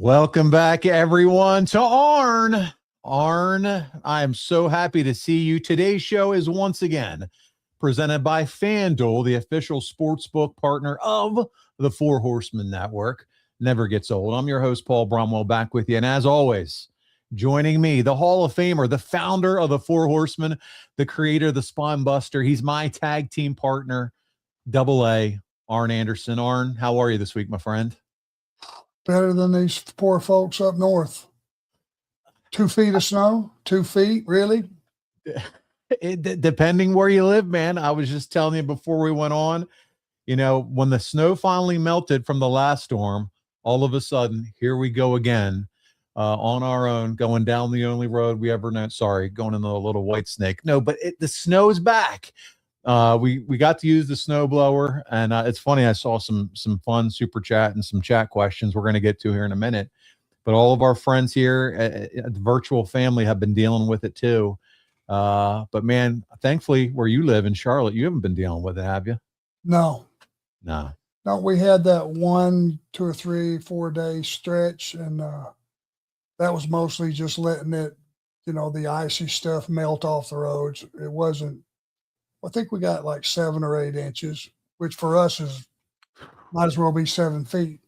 Welcome back, everyone, to Arn. Arn, I am so happy to see you. Today's show is once again presented by FanDuel, the official sportsbook partner of the Four Horsemen Network. Never gets old. I'm your host, Paul Bromwell, back with you. And as always, joining me, the Hall of Famer, the founder of the Four Horsemen, the creator of the Spine Buster. He's my tag team partner, AA, Arn Anderson. Arn, how are you this week, my friend? Better than these poor folks up north. 2 feet of snow, 2 feet, really? Depending where you live, man. I was just telling you before we went on, you know, when the snow finally melted from the last storm, all of a sudden, here we go again on our own, going down the only road we ever know. Sorry, going in the little white snake. No, but the snow's back. We got to use the snow blower, and it's funny. I saw some fun super chat and some chat questions we're going to get to here in a minute. But all of our friends here at the virtual family have been dealing with it too. But man, thankfully, where you live in Charlotte, you haven't been dealing with it, have you? No. We had that 1, 2 or 3, 4 day stretch, and that was mostly just letting it, the icy stuff melt off the roads. It wasn't. I think we got like 7 or 8 inches, which for us might as well be 7 feet.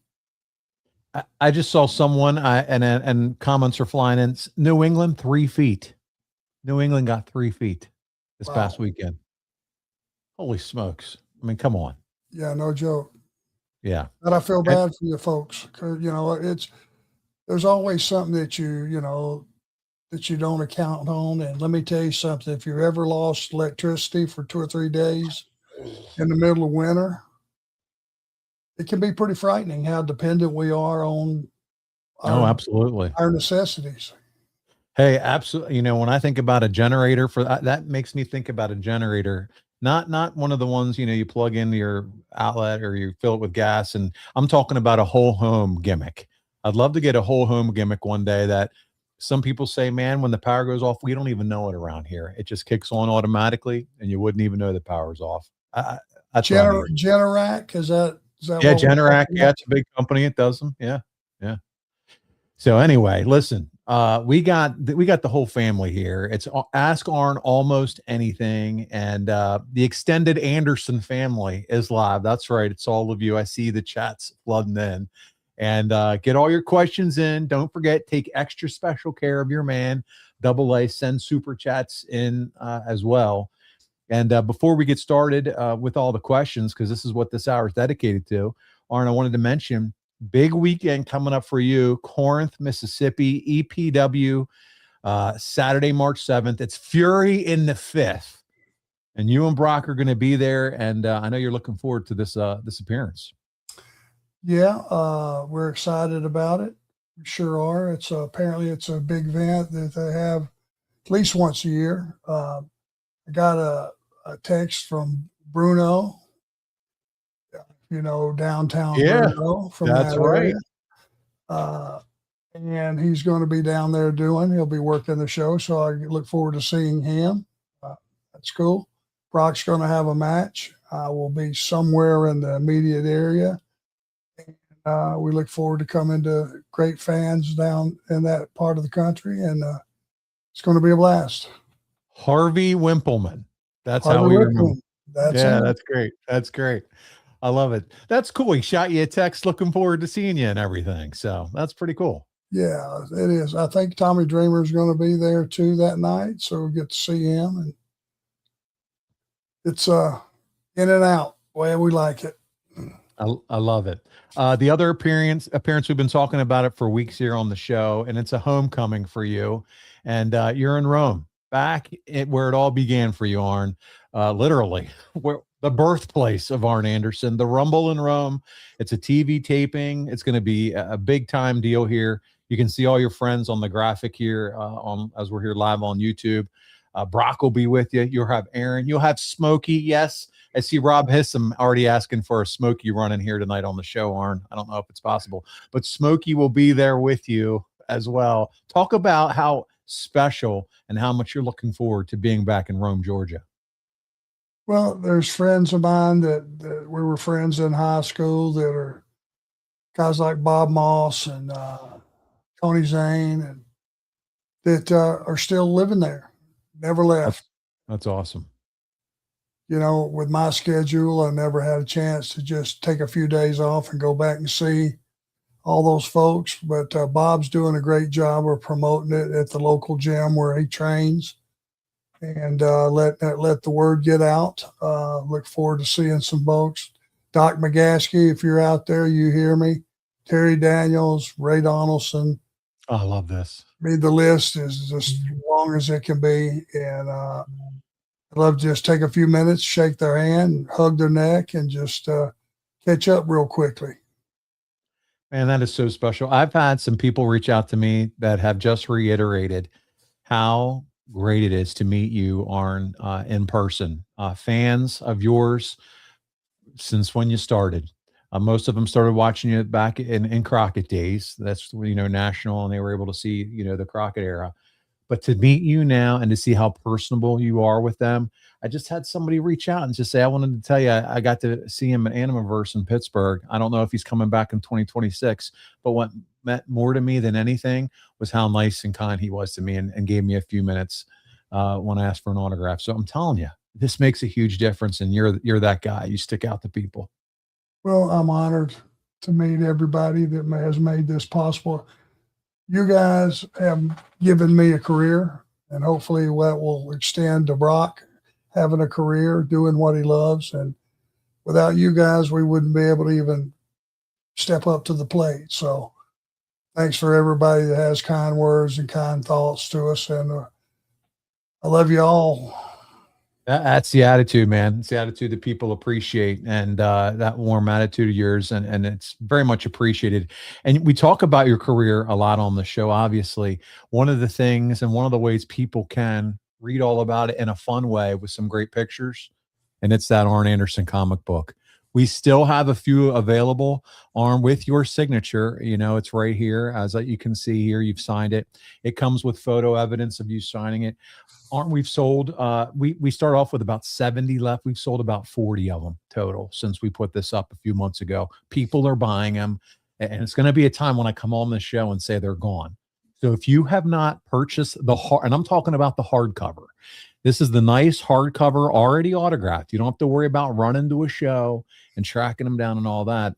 I just saw someone and comments are flying in. New England, 3 feet. New England got 3 feet this past weekend. Holy smokes. I mean, come on. Yeah, no joke. Yeah. But I feel bad for you folks because, there's always something that that you don't account on. And let me tell you something, if you ever lost electricity for 2 or 3 days in the middle of winter, it can be pretty frightening how dependent we are on absolutely our necessities. Hey, absolutely. When I think about a generator that makes me think about a generator, not one of the ones, you plug into your outlet or you fill it with gas. And I'm talking about a whole home gimmick. I'd love to get a whole home gimmick one day that some people say, man, when the power goes off, we don't even know it around here. It just kicks on automatically and you wouldn't even know the power's off. That's Generac, is that yeah, Generac. Yeah, it's a big company. It does them. Yeah. So anyway, listen, we got the whole family here. It's Ask Arn Almost Anything, and the extended Anderson family is live. That's right. It's all of you. I see the chats flooding in. And get all your questions in. Don't forget, take extra special care of your man. AA, send super chats in as well. And before we get started with all the questions, because this is what this hour is dedicated to, Arn, I wanted to mention, big weekend coming up for you, Corinth, Mississippi, EPW, Saturday, March 7th. It's Fury in the 5th. And you and Brock are going to be there. And I know you're looking forward to this appearance. Yeah, we're excited about it. We sure are. Apparently it's a big event that they have at least once a year. I got a text from Bruno, downtown Bruno from that's that right. area. And he's going to be down there he'll be working the show. So I look forward to seeing him. That's cool. Brock's going to have a match. I will be somewhere in the immediate area. We look forward to coming to great fans down in that part of the country, and it's going to be a blast. Harvey Wimpleman. That's how we remember. That's great. That's great. I love it. That's cool. He shot you a text looking forward to seeing you and everything. So that's pretty cool. Yeah, it is. I think Tommy Dreamer is going to be there too that night. So we get to see him, and it's in and out the way we like it. I love it. The other appearance, we've been talking about it for weeks here on the show, and it's a homecoming for you. And you're in Rome, back where it all began for you, Arn. Literally, where the birthplace of Arn Anderson, the Rumble in Rome. It's a TV taping. It's going to be a big time deal here. You can see all your friends on the graphic here as we're here live on YouTube. Brock will be with you. You'll have Aaron. You'll have Smokey. Yes. I see Rob Hissam already asking for a Smokey run in here tonight on the show, Arn. I don't know if it's possible, but Smokey will be there with you as well. Talk about how special and how much you're looking forward to being back in Rome, Georgia. Well, there's friends of mine that we were friends in high school that are guys like Bob Moss and Tony Zane, and that are still living there, never left. That's awesome. You know, with my schedule, I never had a chance to just take a few days off and go back and see all those folks. But Bob's doing a great job of promoting it at the local gym where he trains, and let the word get out. Look forward to seeing some folks. Doc McGaskey, if you're out there, you hear me. Terry Daniels, Ray Donaldson. Oh, I love this. I mean, the list is just as long as it can be, and I'd love to just take a few minutes, shake their hand, hug their neck, and just catch up real quickly. Man, that is so special. I've had some people reach out to me that have just reiterated how great it is to meet you, Arn, in person. Fans of yours since when you started. Most of them started watching you back in Crockett days. That's, national, and they were able to see, the Crockett era. But to meet you now and to see how personable you are with them, I just had somebody reach out and just say, I wanted to tell you, I got to see him at Animaverse in Pittsburgh. I don't know if he's coming back in 2026, but what meant more to me than anything was how nice and kind he was to me, and gave me a few minutes when I asked for an autograph. So I'm telling you, this makes a huge difference, and you're that guy. You stick out to people. Well, I'm honored to meet everybody that has made this possible. You guys have given me a career, and hopefully that will extend to Brock having a career doing what he loves. And without you guys, we wouldn't be able to even step up to the plate. So thanks for everybody that has kind words and kind thoughts to us. And I love you all. That's the attitude, man. It's the attitude that people appreciate, and that warm attitude of yours, and it's very much appreciated. And we talk about your career a lot on the show. Obviously, one of the things and one of the ways people can read all about it in a fun way with some great pictures, and it's that Arn Anderson comic book. We still have a few available, Arn, with your signature. It's right here, as you can see here. You've signed it. It comes with photo evidence of you signing it. We've sold, we start off with about 70 left. We've sold about 40 of them total since we put this up a few months ago. People are buying them, and it's going to be a time when I come on the show and say they're gone. So if you have not purchased and I'm talking about the hardcover, this is the nice hardcover already autographed. You don't have to worry about running to a show and tracking them down and all that.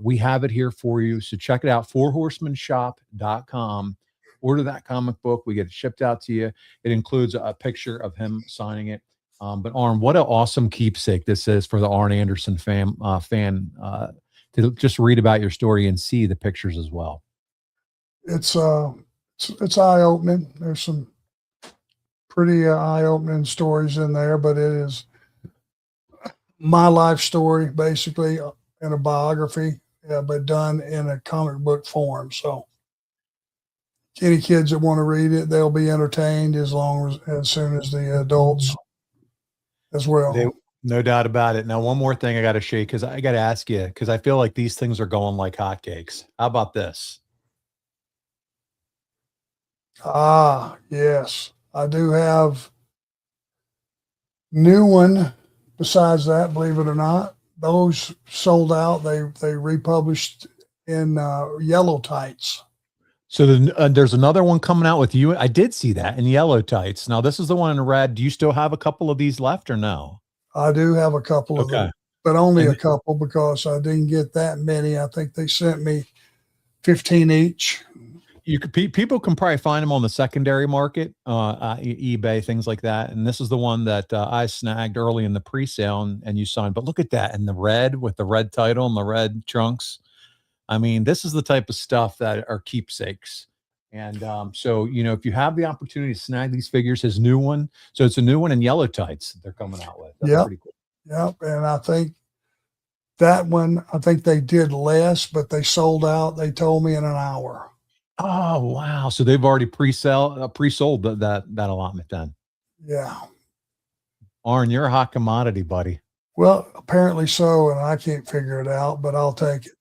We have it here for you. So check it out, fourhorsemanshop.com. Order that comic book. We get it shipped out to you. It includes a picture of him signing it. But Arn, what an awesome keepsake this is for the Arn Anderson fan to just read about your story and see the pictures as well. It's eye-opening. There's some pretty eye-opening stories in there, but it is my life story, basically, in a biography, but done in a comic book form. So any kids that want to read it, they'll be entertained as soon as the adults as well. No doubt about it. Now, one more thing I got to show you, because I got to ask you, because I feel like these things are going like hotcakes. How about this? Ah, yes. I do have new one. Besides that, believe it or not, those sold out. They republished in yellow tights. So there's another one coming out with you. I did see that in yellow tights. Now this is the one in red. Do you still have a couple of these left or no? I do have a couple of them, but only a couple because I didn't get that many. I think they sent me 15 each. People can probably find them on the secondary market, eBay, things like that. And this is the one that I snagged early in the pre-sale, and you signed. But look at that in the red with the red title and the red trunks. I mean, this is the type of stuff that are keepsakes. And so, if you have the opportunity to snag these figures, his new one. So it's a new one in yellow tights they're coming out with. That's pretty cool. Yep. And I think that one, they did less, but they sold out. They told me in an hour. Oh, wow. So they've already pre-sold that allotment then. Yeah. Arn, you're a hot commodity, buddy. Well, apparently so, and I can't figure it out, but I'll take it.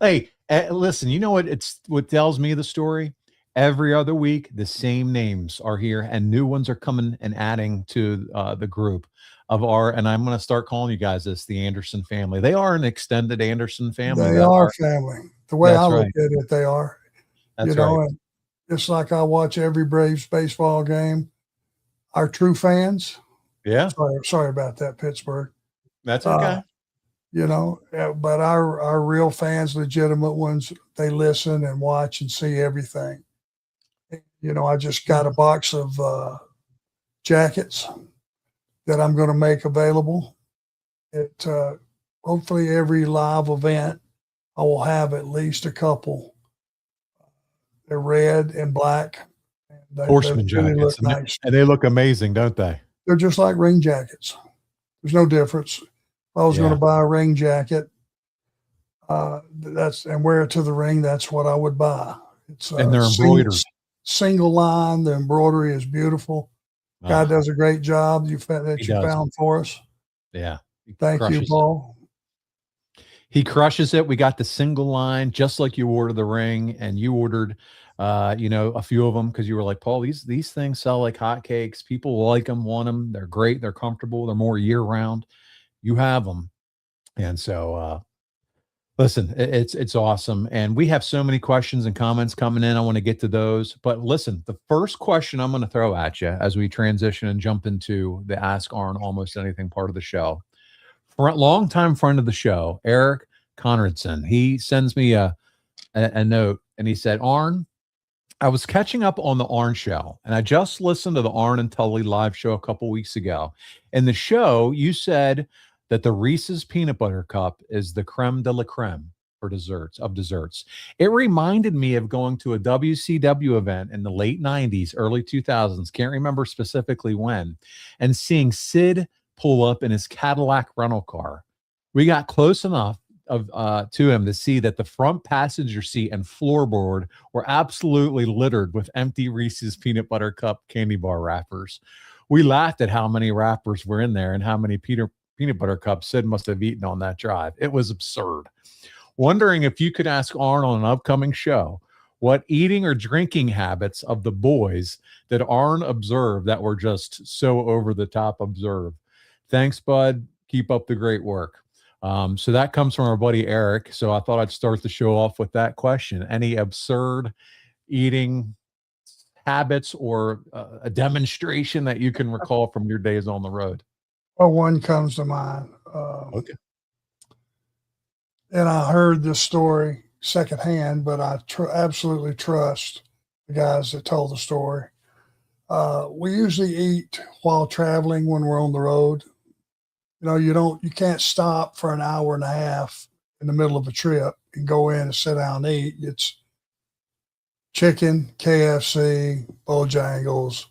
Hey, listen, you know what tells me the story? Every other week, the same names are here, and new ones are coming and adding to the group of and I'm going to start calling you guys this, the Anderson family. They are an extended Anderson family. They are family. The way I look at it, they are. That's right. And it's like I watch every Braves baseball game. Our true fans, Yeah, sorry about that, Pittsburgh. that's okay. But our real fans, legitimate ones, they listen and watch and see everything. I just got a box of jackets that I'm going to make available. Hopefully every live event, I will have at least a couple. They're red and black. And they Horseman really jackets, look nice. and they look amazing, don't they? They're just like rain jackets. There's no difference. If I was going to buy a rain jacket, and wear it to the ring, that's what I would buy. It's and they're embroidered. Single line. The embroidery is beautiful. God does a great job you found for us. Yeah. Thank you, Paul. He crushes it. We got the single line, just like you ordered the ring, and you ordered, a few of them because you were like, Paul, these things sell like hotcakes. People like them, want them. They're great. They're comfortable. They're more year round. You have them. And so, listen, it's awesome. And we have so many questions and comments coming in. I want to get to those. But listen, the first question I'm going to throw at you as we transition and jump into the Ask Arn Almost Anything part of the show. Longtime friend of the show, Eric Conradson, he sends me a note and he said, Arn, I was catching up on the Arn show and I just listened to the Arn and Tully live show a couple weeks ago. In the show, you said that the Reese's Peanut Butter Cup is the creme de la creme for desserts. It reminded me of going to a WCW event in the late 90s, early 2000s, can't remember specifically when, and seeing Sid pull up in his Cadillac rental car. We got close enough to him to see that the front passenger seat and floorboard were absolutely littered with empty Reese's Peanut Butter Cup candy bar wrappers. We laughed at how many wrappers were in there and how many peanut butter cups Sid must have eaten on that drive. It was absurd. Wondering if you could ask Arn on an upcoming show what eating or drinking habits of the boys that Arn observed that were just so over the top observed. Thanks, bud. Keep up the great work. So that comes from our buddy Eric. So I thought I'd start the show off with that question. Any absurd eating habits or a demonstration that you can recall from your days on the road? Well, one comes to mind. Okay. And I heard this story secondhand, but I absolutely trust the guys that told the story. We usually eat while traveling when we're on the road. You can't stop for an hour and a half in the middle of a trip and go in and sit down and eat. It's chicken, KFC, Bojangles,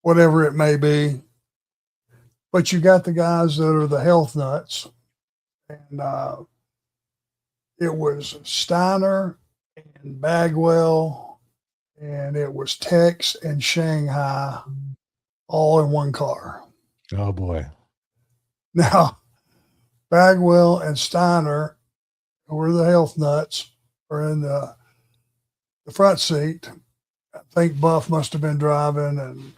whatever it may be. But you got the guys that are the health nuts. And it was Steiner and Bagwell, and it was Tex and Shanghai all in one car. Oh, boy. Now, Bagwell and Steiner, who were the health nuts, were in the front seat. I think Buff must have been driving, and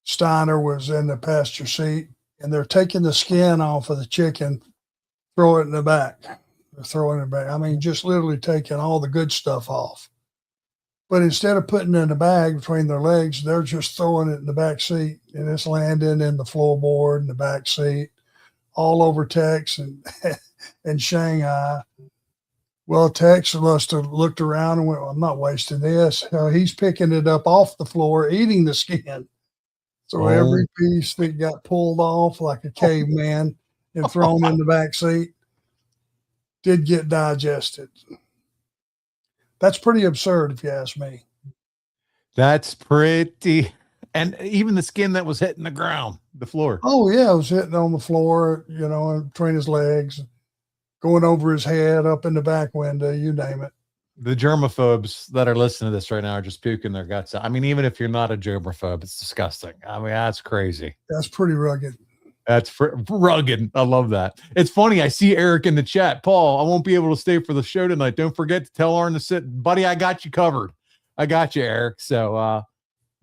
Steiner was in the passenger seat. And they're taking the skin off of the chicken, throw it in the back. They're throwing it back. I mean, just literally taking all the good stuff off. But instead of putting it in the bag between their legs, they're just throwing it in the back seat, and it's landing in the floorboard in the back seat, all over Tex and Shanghai. Well, Tex must have looked around and went, well, I'm not wasting this. He's picking it up off the floor, eating the skin. So every piece that got pulled off like a caveman and thrown in the back seat did get digested. That's pretty absurd, if you ask me. That's pretty. And even the skin that was hitting the ground, the floor. Oh, yeah, it was hitting on the floor, between his legs, going over his head, up in the back window, you name it. The germaphobes that are listening to this right now are just puking their guts out. I mean, even if you're not a germaphobe, it's disgusting. I mean, that's crazy. That's pretty rugged. That's rugged. I love that. It's funny. I see Eric in the chat. Paul, I won't be able to stay for the show tonight. Don't forget to tell Arn to sit. Buddy, I got you covered. I got you, Eric. So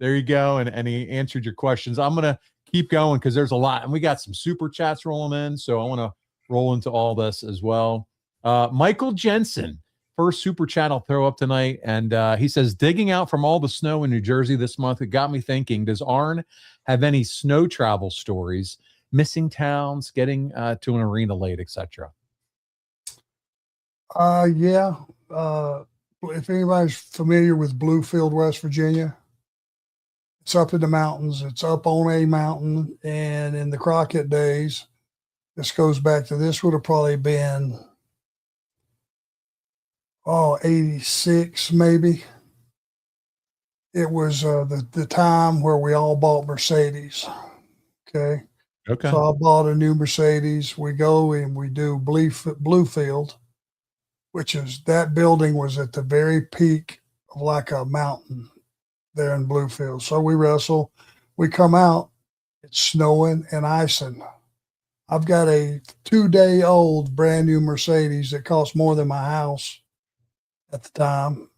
there you go. And he answered your questions. I'm going to keep going because there's a lot. And we got some super chats rolling in. So I want to roll into all this as well. Michael Jensen. first super chat I'll throw up tonight. And he says, digging out from all the snow in New Jersey this month, it got me thinking, does Arn have any snow travel stories, missing towns, getting to an arena late, etc.? Yeah. If anybody's familiar with Bluefield, West Virginia, it's up in the mountains. It's up on a mountain. And in the Crockett days, this goes back to, this would have probably been, 86 maybe. It was the time where we all bought Mercedes. Okay. Okay. So I bought a new Mercedes. We go and we do Bluefield, which is, that building was at the very peak of like a mountain there in Bluefield. So we wrestle. We come out, it's snowing and icing. I've got a 2-day-old brand new Mercedes that cost more than my house at the time,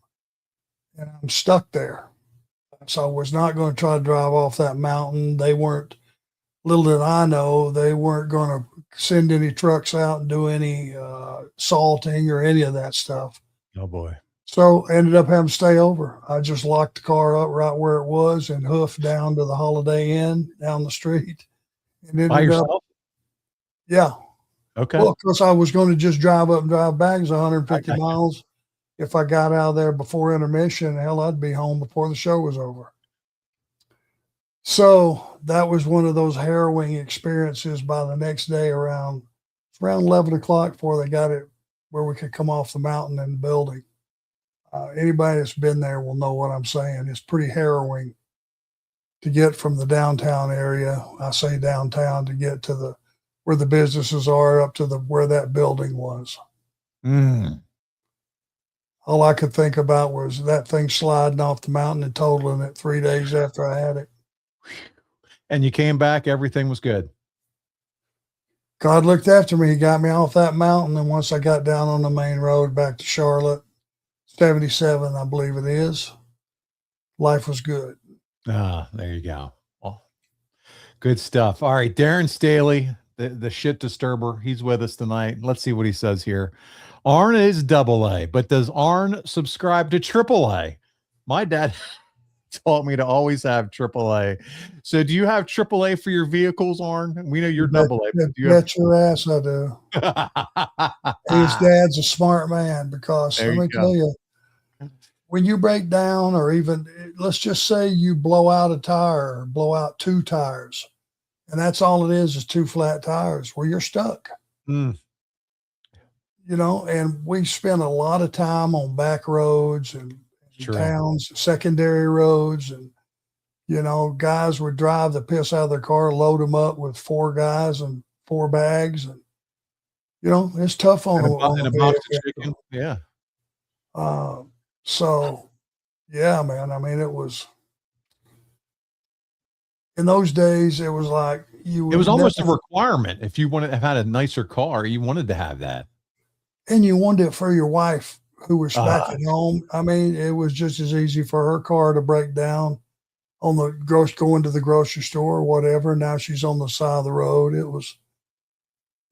and I'm stuck there. So I was not going to try to drive off that mountain. They weren't, little did I know, they weren't going to send any trucks out and do any salting or any of that stuff. Oh boy. So I ended up having to stay over. I just locked the car up right where it was and hoofed down to the Holiday Inn down the street. And By yourself? Yeah. Okay. Well, because I was going to just drive up and drive back 150 miles. If I got out of there before intermission, hell, I'd be home before the show was over. So that was one of those harrowing experiences. By the next day, around 11 o'clock, before they got it where we could come off the mountain and the building. Anybody that's been there will know what I'm saying. It's pretty harrowing to get from the downtown area. I say downtown, to get to where the businesses are, up to where that building was. All I could think about was that thing sliding off the mountain and totaling it 3 days after I had it. And you came back, everything was good. God looked after me. He got me off that mountain. And once I got down on the main road back to Charlotte, 77, I believe it is, life was good. There you go. Well, good stuff. All right. Darren Staley, the shit disturber. He's with us tonight. Let's see what he says here. Arn is AA, but does Arn subscribe to AAA? My dad taught me to always have AAA. So do you have AAA for your vehicles, Arn? We know you're AA. Bet your ass I do. His dad's a smart man, because let me tell you, when you break down, or even, let's just say you blow out a tire or blow out 2 tires, and that's all it is 2 flat tires, well, you're stuck. You know, and we spent a lot of time on back roads and towns, secondary roads. And, you know, guys would drive the piss out of their car, load them up with 4 guys and 4 bags. And, you know, it's tough on a box of chicken. Yeah. So, yeah, man, I mean, it was, in those days, it was like it was almost a requirement. If you wanted to have had a nicer car, you wanted to have that. And you wanted it for your wife, who was back at home. I mean, it was just as easy for her car to break down on going to the grocery store or whatever. Now she's on the side of the road.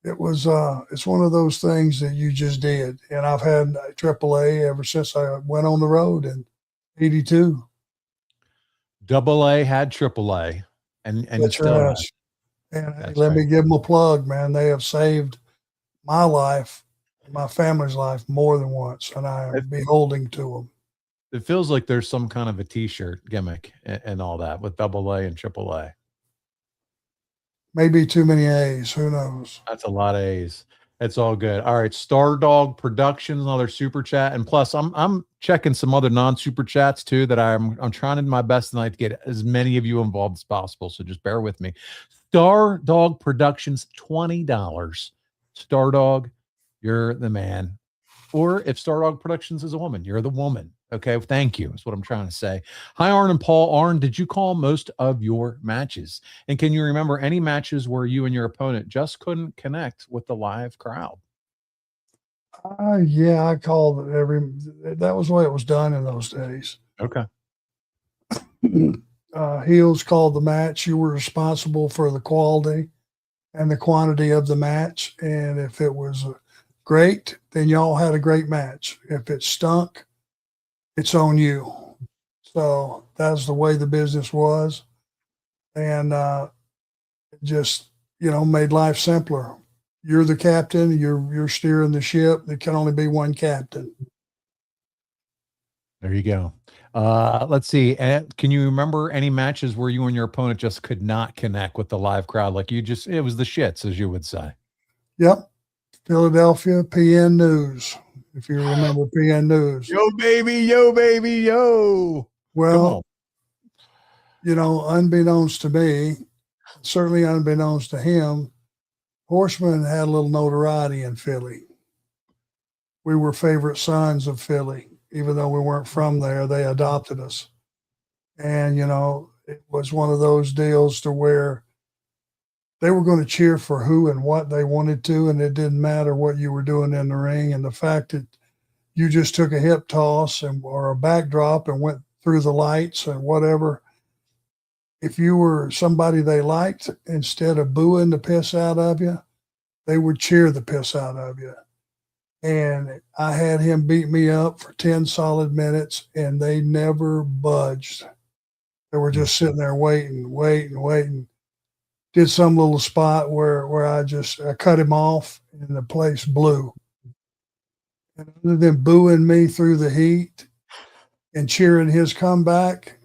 It's one of those things that you just did. And I've had AAA ever since I went on the road in 82. AA had AAA, and still. And let me give them a plug, man. They have saved my life, my family's life, more than once, and I am beholding to them. It feels like there's some kind of a T-shirt gimmick and all that with AA and AAA. Maybe too many A's. Who knows? That's a lot of A's. It's all good. All right, Stardog Productions, another super chat, and plus I'm checking some other non-super chats too that I'm trying to do my best tonight to get as many of you involved as possible. So just bear with me. Stardog Productions, $20. Stardog, you're the man. Or if Stardog Productions is a woman, you're the woman. Okay, thank you. That's what I'm trying to say. Hi, Arn and Paul. Arn, did you call most of your matches? And can you remember any matches where you and your opponent just couldn't connect with the live crowd? Yeah, I called that was the way it was done in those days. Okay. Heels called the match. You were responsible for the quality and the quantity of the match. And if it was great, then y'all had a great match. If it stunk, it's on you. So that's the way the business was. And it just, made life simpler. You're the captain, you're steering the ship. There can only be one captain. There you go. Let's see. Can you remember any matches where you and your opponent just could not connect with the live crowd? Like it was the shits, as you would say. Yep. Philadelphia, PN News. If you remember PN News. Yo, baby, yo, baby, yo. Well, unbeknownst to me, certainly unbeknownst to him, Horsemen had a little notoriety in Philly. We were favorite sons of Philly. Even though we weren't from there, they adopted us. And, it was one of those deals to where they were going to cheer for who and what they wanted to, and it didn't matter what you were doing in the ring. And the fact that you just took a hip toss or a backdrop and went through the lights and whatever, if you were somebody they liked, instead of booing the piss out of you, they would cheer the piss out of you. And I had him beat me up for 10 solid minutes, and they never budged. They were just sitting there waiting. Did some little spot where I cut him off, and the place blew. And other than booing me through the heat and cheering his comeback,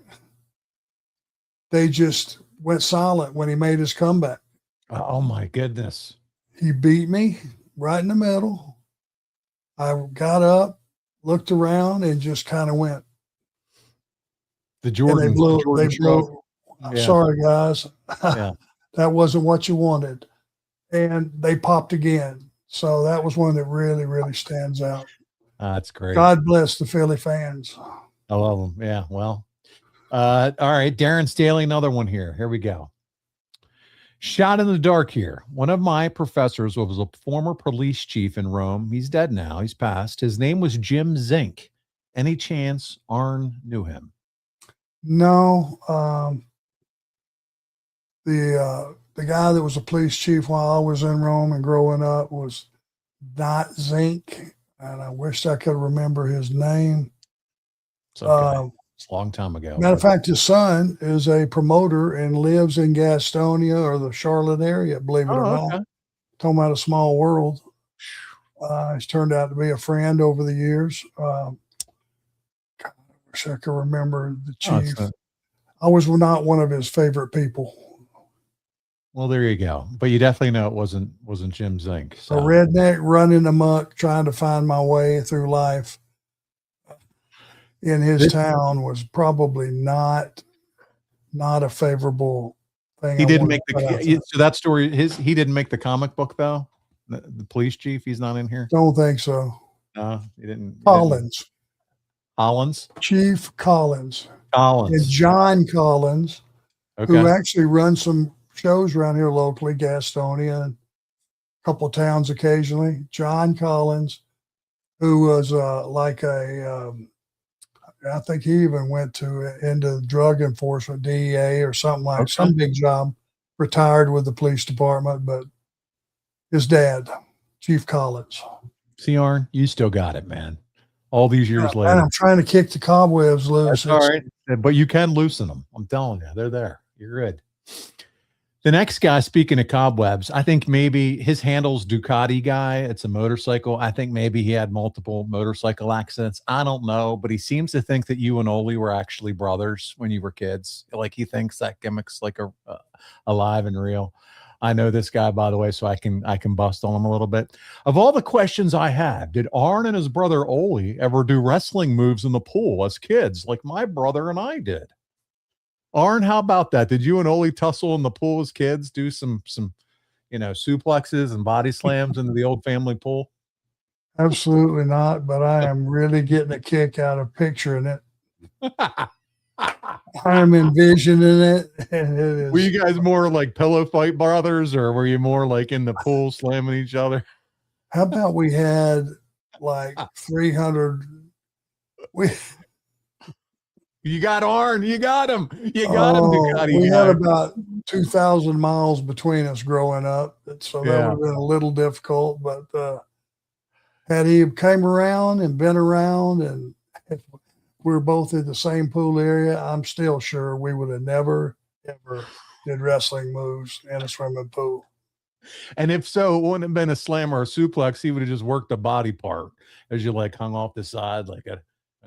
they just went silent when he made his comeback. Oh, my goodness. He beat me right in the middle. I got up, looked around, and just kind of went. The Jordan. They blew. I'm sorry, guys. Yeah. That wasn't what you wanted. And they popped again. So that was one that really, really stands out. That's great. God bless the Philly fans. I love them. Yeah. Well, all right. Darren Staley, another one here. Here we go. Shot in the dark here. One of my professors was a former police chief in Rome. He's dead now. He's passed. His name was Jim Zink. Any chance Arn knew him? No. The guy that was a police chief while I was in Rome and growing up was not Zink, and I wish I could remember his name. It's okay. It's a long time ago. Matter of fact, his son is a promoter and lives in Gastonia or the Charlotte area, believe it or not. Talking about a small world. He's turned out to be a friend over the years. God, I wish I could remember the chief. I was not one of his favorite people. Well, there you go. But you definitely know it wasn't Jim Zink. So. A redneck running amok, trying to find my way through life in his town was probably not a favorable thing. He didn't make so that story. He didn't make the comic book though. The police chief. He's not in here. Don't think so. No, he didn't. Collins. Collins. Chief Collins. Collins. And John Collins, who actually runs some shows around here locally, Gastonia, and a couple of towns occasionally. John Collins, who was I think he even went into drug enforcement, DEA or something like some big job, retired with the police department, but his dad, Chief Collins. See, Arn, you still got it, man. All these years later. And I'm trying to kick the cobwebs loose. That's all right. But you can loosen them. I'm telling you, they're there. You're good. The next guy, speaking of cobwebs, I think maybe his handle's Ducati guy. It's a motorcycle. I think maybe he had multiple motorcycle accidents. I don't know, but he seems to think that you and Ole were actually brothers when you were kids. Like he thinks that gimmick's like alive and real. I know this guy, by the way, so I can bust on him a little bit. Of all the questions I have, did Arn and his brother Ole ever do wrestling moves in the pool as kids, like my brother and I did? Arn, how about that? Did you and Ole tussle in the pool as kids, do some suplexes and body slams into the old family pool? Absolutely not, but I am really getting a kick out of picturing it. I'm envisioning it. And it is. Were you guys more like pillow fight brothers, or were you more like in the pool slamming each other? How about we had like 300? You got Arn. You got him. You got him. We had about 2,000 miles between us growing up, so that would have been a little difficult. But Had he came around and been around, and if we were both in the same pool area, I'm still sure we would have never, ever did wrestling moves in a swimming pool. And if so, it wouldn't have been a slam or a suplex. He would have just worked the body part as you like hung off the side like an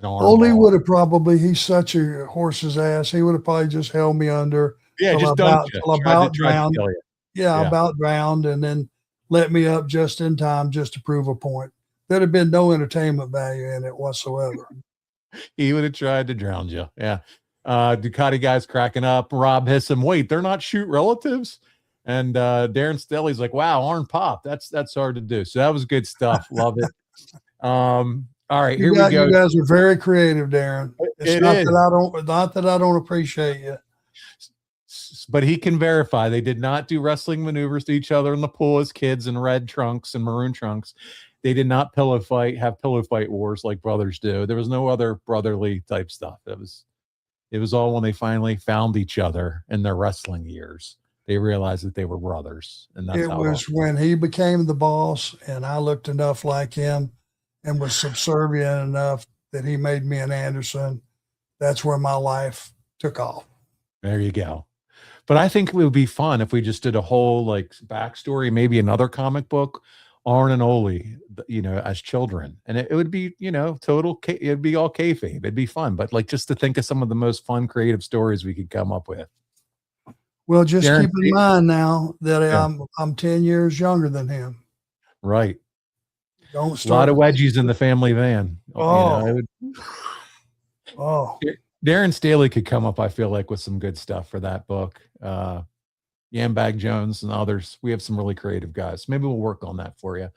arm Ole bar. would have probably, he's such a horse's ass. He would have probably just held me under Yeah, till just about, dunked you. till Tried about to drowned. kill you. Yeah, Yeah. about drowned, and then let me up just in time just to prove a point. There'd have been no entertainment value in it whatsoever. He would have tried to drown you. Yeah. Ducati guys cracking up. Rob Hissam, wait, they're not shoot relatives? And Darren Stelly's like, wow, Arn Pop. That's hard to do. So that was good stuff. Love it. All right, here we go. You guys are very creative, Darren. It's not that I don't appreciate you. But he can verify they did not do wrestling maneuvers to each other in the pool as kids in red trunks and maroon trunks. They did not have pillow fight wars like brothers do. There was no other brotherly type stuff. It was all when they finally found each other in their wrestling years. They realized that they were brothers. And that's it was when he became the boss and I looked enough like him and was subservient enough that he made me an Anderson. That's where my life took off. There you go. But I think it would be fun if we just did a whole like backstory, maybe another comic book, Arn and Ole, as children. And it would be, it'd be all kayfabe. It'd be fun. But like just to think of some of the most fun, creative stories we could come up with. Well, just keep in mind now that I'm 10 years younger than him. Right. Don't start. A lot of wedgies in the family van. Oh. Darren Staley could come up, I feel like, with some good stuff for that book. Yambag Jones and others. We have some really creative guys. Maybe we'll work on that for you.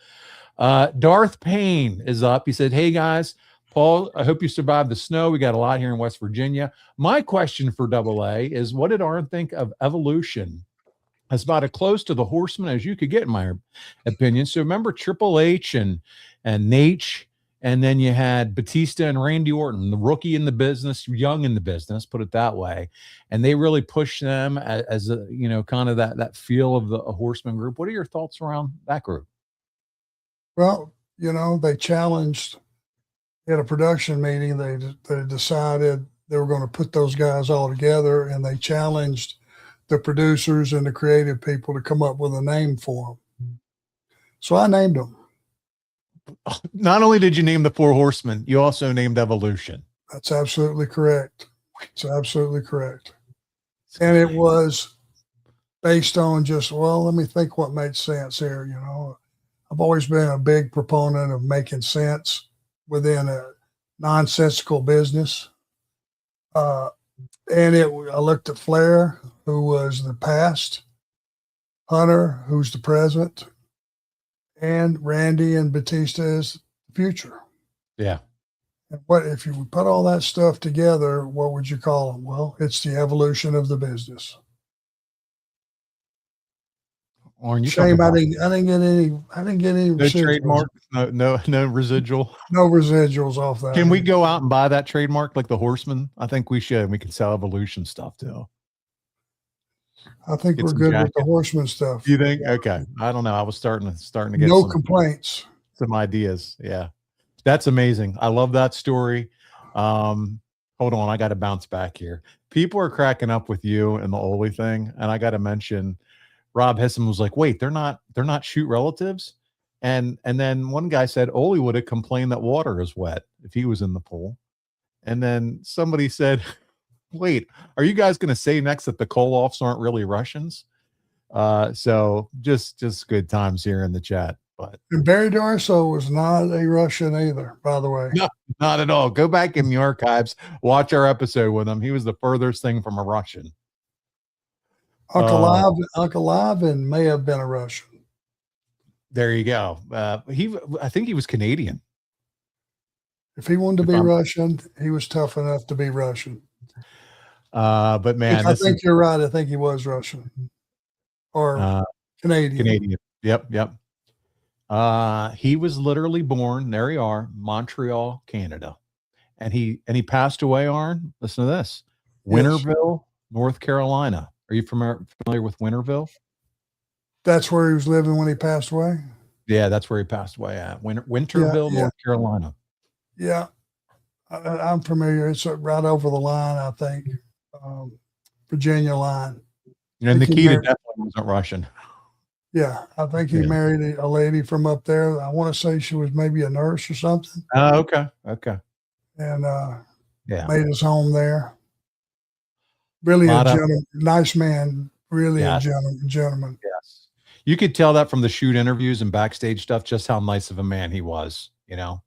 Darth Payne is up. He said, hey, guys. Paul, I hope you survived the snow. We got a lot here in West Virginia. My question for AA is, what did Arn think of Evolution? It's about as close to the Horsemen as you could get, in my opinion. So remember Triple H and Nate, and then you had Batista and Randy Orton, the rookie in the business, young in the business, put it that way. And they really pushed them as a, kind of that feel of the Horseman group. What are your thoughts around that group? Well, they challenged at a production meeting. They decided they were going to put those guys all together, and they challenged the producers and the creative people to come up with a name for them. So I named them. Not only did you name the Four Horsemen, you also named Evolution. That's absolutely correct. It's absolutely correct. And it was based on just, let me think what made sense here. I've always been a big proponent of making sense within a nonsensical business. I looked at Flair, who was the past, Hunter, who's the present, and Randy and Batista is the future. Yeah. And if you put all that stuff together, what would you call them? Well, it's the evolution of the business. Arn, shame I didn't get any no trademark, no residual. No residuals off that. Can we go out and buy that trademark like the Horsemen? I think we should. We can sell Evolution stuff too. I think we're good with the Horseman stuff. You think? Okay. I don't know. I was starting to get no complaints. Some ideas. Yeah. That's amazing. I love that story. Hold on. I got to bounce back here. People are cracking up with you and the Ole thing. And I got to mention, Rob Hissam was like, wait, they're not shoot relatives. And then one guy said Ole would have complained that water is wet if he was in the pool. And then somebody said, wait, are you guys going to say next that the Koloffs aren't really Russians? So just good times here in the chat. And Barry Darso was not a Russian either, by the way. No, not at all. Go back in the archives, watch our episode with him. He was the furthest thing from a Russian. Uncle Ivan may have been a Russian. There you go. I think he was Canadian. If he wanted to be Russian, he was tough enough to be Russian. But man, I think you're right. I think he was Russian or Canadian. Canadian. Yep. He was literally born, there you are, Montreal, Canada. And he passed away, Arn. Listen to this. Winterville, North Carolina. Are you familiar with Winterville? That's where he was living when he passed away? Yeah, that's where he passed away at Yeah, Winterville, yeah, North Carolina. yeah. I'm familiar. It's right over the line, I think, um, Virginia line. I And think he Nikita married. definitely wasn't Russian. Yeah, I think he Yeah. married a lady from up there. I want to say she was maybe a nurse or something, Oh, okay. Okay. and Yeah. made his home there. A Really a lot of gentleman, nice man. Really a yes, gentleman. yes. You could tell that from the shoot interviews and backstage stuff, just how nice of a man he was, you know.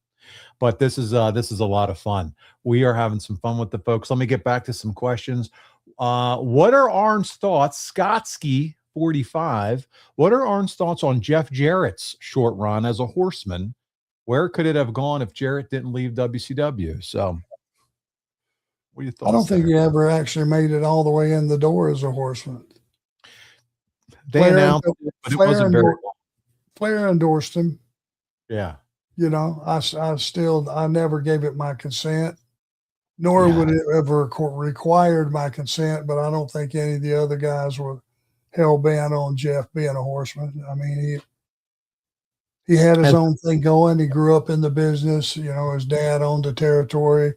But this is a lot of fun. We are having some fun with the folks. Let me get back to some questions. What are Arn's thoughts? Skotsky 45. What are Arn's thoughts on Jeff Jarrett's short run as a horseman? Where could it have gone if Jarrett didn't leave WCW? So, what are your I don't thoughts think there? he ever actually made it all the way in the door as a horseman. They announced it, but it Flair, wasn't very endor- long. Flair endorsed him. Yeah. You know, I never gave it my consent, nor Yeah. would it ever required my consent. But I don't think any of the other guys were hell bent on Jeff being a horseman. I mean, he had his As own thing going. He grew up in the business. You know, his dad owned the territory.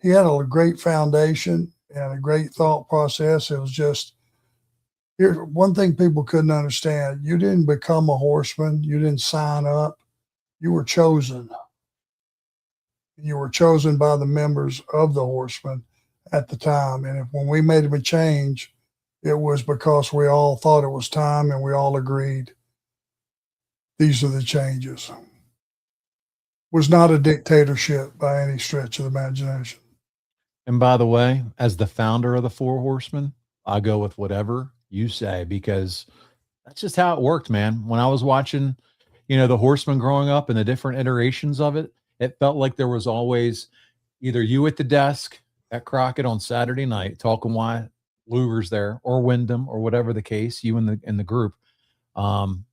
He had a great foundation and a great thought process. It was just here's one thing people couldn't understand. You didn't become a horseman. You didn't sign up. You were chosen. You were chosen by the members of the horsemen at the time. And when we made a change, it was because we all thought it was time and we all agreed these are the changes. Was not a dictatorship by any stretch of the imagination. And by the way, as the founder of the Four Horsemen, I go with whatever you say because that's just how it worked, man. When I was watching, the Horsemen growing up and the different iterations of it, it felt like there was always either you at the desk at Crockett on Saturday night talking why Luger's there or Wyndham or whatever the case, you in the group. Um,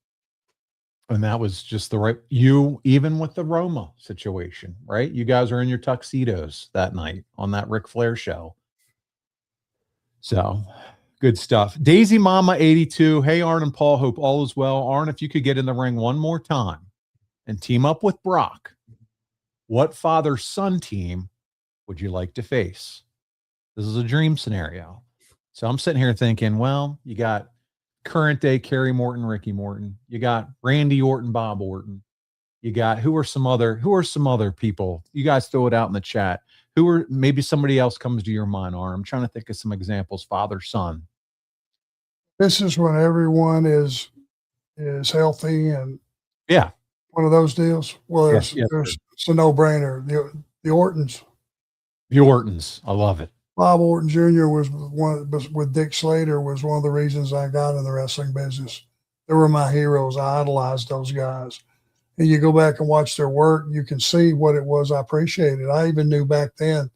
and that was just the right you, even with the Roma situation, right? You guys are in your tuxedos that night on that Ric Flair show. So good stuff. Daisy Mama 82. Hey, Arn and Paul, hope all is well. Arn, if you could get in the ring one more time and team up with Brock, what father-son team would you like to face? This is a dream scenario. So I'm sitting here thinking, well, you got current day Kerry Morton, Ricky Morton. You got Randy Orton, Bob Orton. You got who are some other people? You guys throw it out in the chat. Who are maybe somebody else comes to your mind, Arn? I'm trying to think of some examples. Father, son. This is when everyone is healthy and Yeah. one of those deals. Well, Yes. Yes. it's a no brainer. The Ortons. The Ortons. I love it. Bob Orton Jr. was with Dick Slater was one of the reasons I got in the wrestling business. They were my heroes. I idolized those guys. And you go back and watch their work, you can see what it was I appreciated. I even knew back then,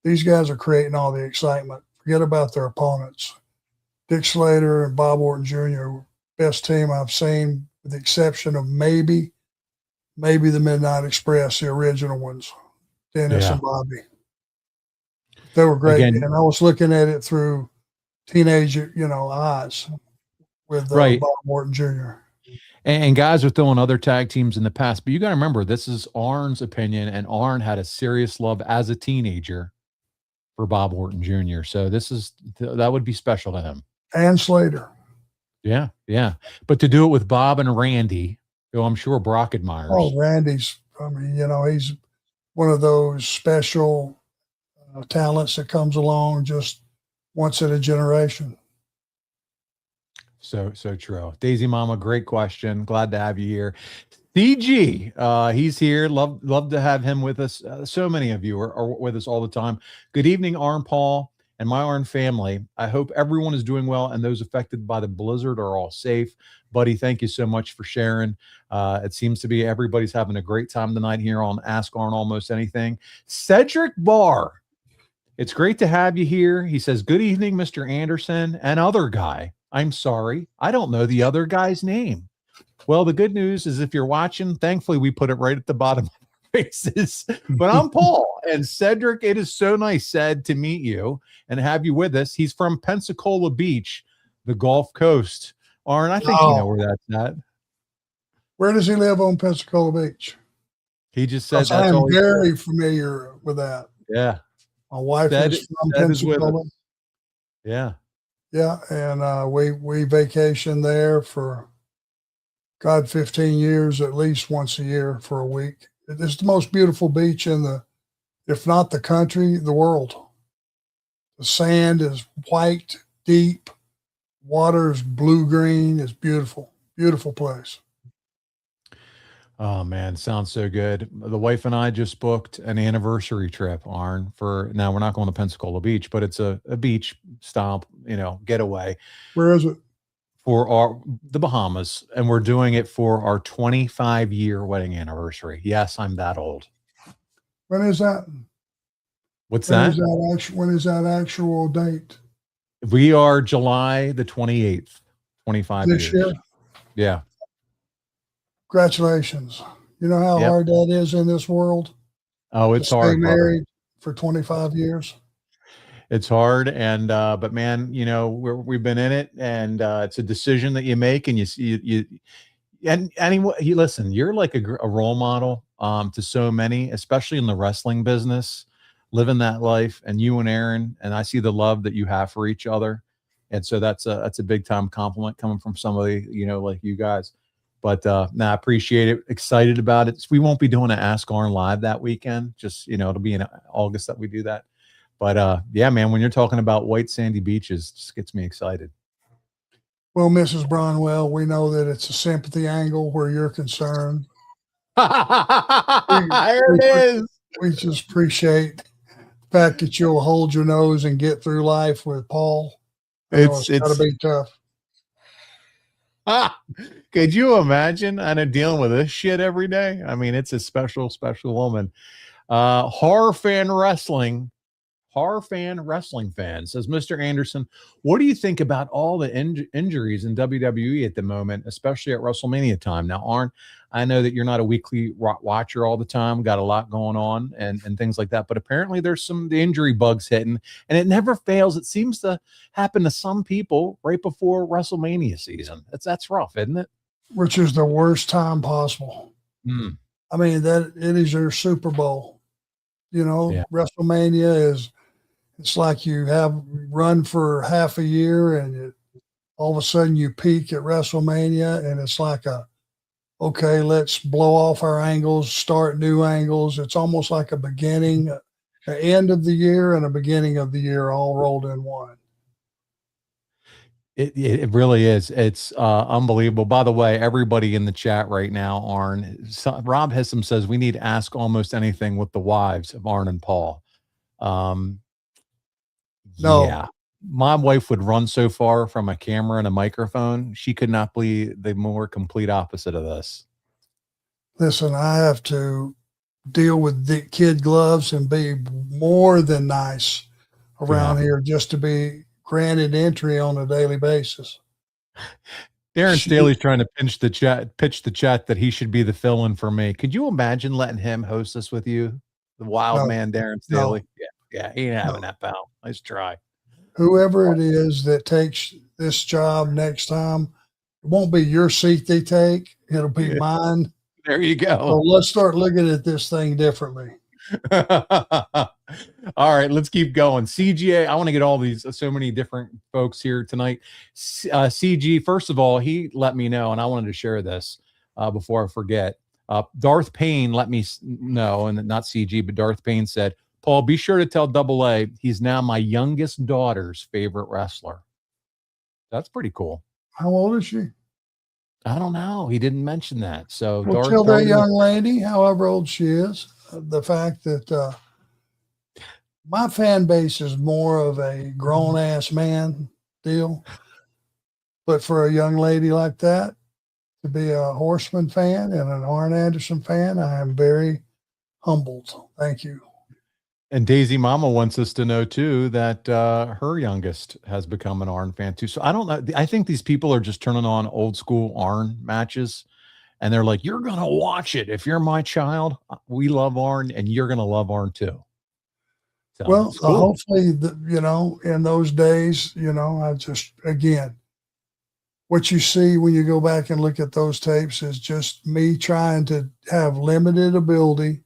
these guys are creating all the excitement. Forget about their opponents. Dick Slater and Bob Orton Jr., best team I've seen, with the exception of maybe the Midnight Express, the original ones, Dennis and Bobby. They were great. Again, and I was looking at it through teenage, eyes with right. Bob Orton Jr. And guys are throwing other tag teams in the past, but you got to remember, this is Arn's opinion, and Arn had a serious love as a teenager for Bob Orton Jr. So that would be special to him. And Slater. Yeah, yeah. But to do it with Bob and Randy, who I'm sure Brock admires. Oh, Randy's, he's one of those special talents that comes along just once in a generation. So true. Daisy Mama, great question. Glad to have you here. CG, he's here. Love to have him with us. So many of you are with us all the time. Good evening, Arn, Paul, and my Arn family. I hope everyone is doing well and those affected by the blizzard are all safe. Buddy, thank you so much for sharing. It seems to be everybody's having a great time tonight here on Ask Arn Almost Anything. Cedric Barr, it's great to have you here. He says, good evening, Mr. Anderson and other guy. I'm sorry, I don't know the other guy's name. Well, the good news is if you're watching, thankfully we put it right at the bottom of our faces. But I'm Paul and Cedric. It is so nice, Ced, to meet you and have you with us. He's from Pensacola Beach, the Gulf Coast. Arn, I think you know where that's at. Where does he live on Pensacola Beach? He just said 'Cause I that's am all he said. very familiar with that. Yeah. My wife is from Said is with Pensacola. us. Yeah. Yeah, and we vacation there for 15 years, at least once a year for a week. It is the most beautiful beach in the, if not the country, the world. The sand is white, deep. Water is blue green. It's beautiful, beautiful place. Oh man, sounds so good. The wife and I just booked an anniversary trip, Arn, for now we're not going to Pensacola Beach, but it's a beach style, getaway Where is it? for the Bahamas, and we're doing it for our 25-year wedding anniversary. Yes, I'm that old. When is that? What's that? When is that actual date? We are July the 28th, 25 This years. year? Yeah. Congratulations. You know how Yep. hard that is in this world? Oh, To it's stay hard, brother. married for 25 years. It's hard, and but man, we've been in it, and it's a decision that you make, and you and anyway, you listen. You're like a role model to so many, especially in the wrestling business, living that life. And you and Aaron, and I see the love that you have for each other, and so that's a big time compliment coming from somebody like you guys. But I appreciate it. Excited about it. We won't be doing an Ask Arn live that weekend. Just it'll be in August that we do that. But yeah, man, when you're talking about white sandy beaches, it just gets me excited. Well, Mrs. Bronwell, we know that it's a sympathy angle where you're concerned. There it is. We just appreciate the fact that you'll hold your nose and get through life with Paul. It's got to be tough. Could you imagine? I'm dealing with this shit every day. I mean, it's a special, special woman. Horror fan wrestling fan, says Mr. Anderson. What do you think about all the injuries in WWE at the moment, especially at WrestleMania time? Now, Arn, I know that you're not a weekly watcher all the time, got a lot going on and things like that, but apparently there's the injury bugs hitting, and it never fails. It seems to happen to some people right before WrestleMania season. That's rough, isn't it? Which is the worst time possible. Mm. I mean, that it is your Super Bowl. Yeah. WrestleMania it's like you have run for half a year and all of a sudden you peak at WrestleMania, and it's like okay, let's blow off our angles, start new angles. It's almost like a beginning, an end of the year and a beginning of the year all rolled in one. It really is. It's unbelievable. By the way, everybody in the chat right now, Arn, Rob Hissam says we need to ask almost anything with the wives of Arn and Paul. No. Yeah, my wife would run so far from a camera and a microphone. She could not be the more complete opposite of this. Listen, I have to deal with the kid gloves and be more than nice around here just to be granted entry on a daily basis. Darren Staley's trying to pitch the chat that he should be the fill-in for me. Could you imagine letting him host this with you? The wild man, Darren Staley. No. Yeah, he ain't having that, pal. Nice try. Whoever it is that takes this job next time, it won't be your seat they take. It'll be mine. There you go. So let's start looking at this thing differently. All right, let's keep going. CGA, I want to get all these so many different folks here tonight. CG, first of all, he let me know, and I wanted to share this before I forget. Darth Payne let me know, and not CG, but Darth Payne said, Paul, be sure to tell Double A he's now my youngest daughter's favorite wrestler. That's pretty cool. How old is she? I don't know. He didn't mention that. So well, tell that young lady, however old she is, the fact that my fan base is more of a grown-ass man deal. But for a young lady like that, to be a Horseman fan and an Arn Anderson fan, I am very humbled. Thank you. And Daisy Mama wants us to know, too, that her youngest has become an Arn fan, too. So I don't know. I think these people are just turning on old school Arn matches. And they're like, you're going to watch it. If you're my child, we love Arn, and you're going to love Arn, too. So, well, cool. Hopefully, in those days, I just, again, what you see when you go back and look at those tapes is just me trying to have limited ability,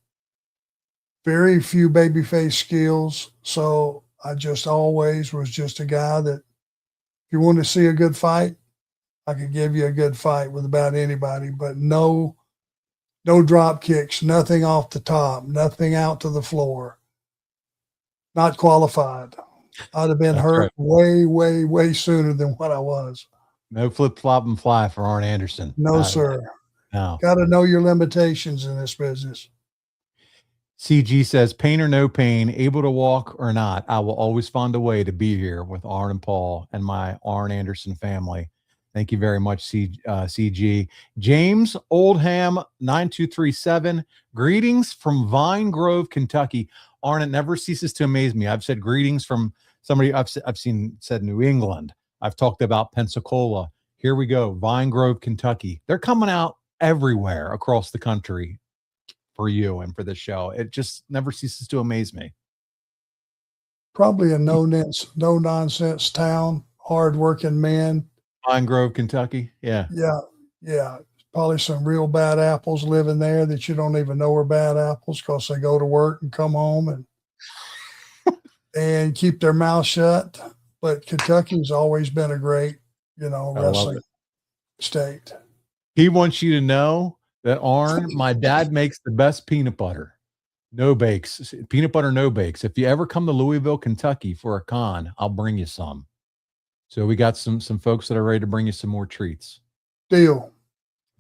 very few babyface skills. So I just always was just a guy that if you want to see a good fight, I could give you a good fight with about anybody, but no drop kicks, nothing off the top, nothing out to the floor. Not qualified. I'd have been That's hurt right. way, way, way sooner than what I was. No flip flop and fly for Arn Anderson. No, sir. No. Got to know your limitations in this business. CG says, pain or no pain, able to walk or not, I will always find a way to be here with Arn and Paul and my Arn Anderson family. Thank you very much, CG. James Oldham 9237. Greetings from Vine Grove, Kentucky. Arn, it never ceases to amaze me. I've said greetings from somebody I've seen said New England. I've talked about Pensacola. Here we go, Vine Grove, Kentucky. They're coming out everywhere across the country for you and for the show. It just never ceases to amaze me. Probably a no nonsense town, hardworking men. Pine Grove, Kentucky. Yeah. Yeah. Probably some real bad apples living there that you don't even know are bad apples because they go to work and come home and keep their mouth shut. But Kentucky's always been a great, wrestling state. He wants you to know that Arn, my dad makes the best peanut butter. No bakes. Peanut butter, no bakes. If you ever come to Louisville, Kentucky for a con, I'll bring you some. So we got some folks that are ready to bring you some more treats. Deal.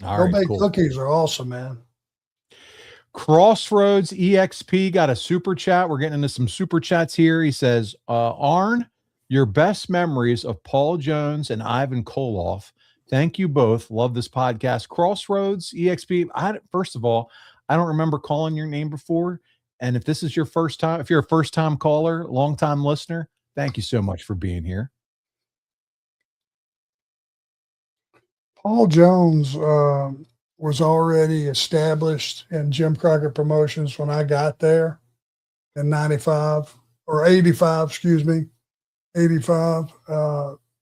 All right, cool. Cookies are awesome, man. Crossroads EXP got a super chat. We're getting into some super chats here. He says, Arn, your best memories of Paul Jones and Ivan Koloff. Thank you both. Love this podcast. Crossroads EXP. First of all, I don't remember calling your name before. And if this is your first time, if you're a first time caller, long time listener, thank you so much for being here. Paul Jones was already established in Jim Crockett Promotions when I got there in 95 or 85, excuse me, 85.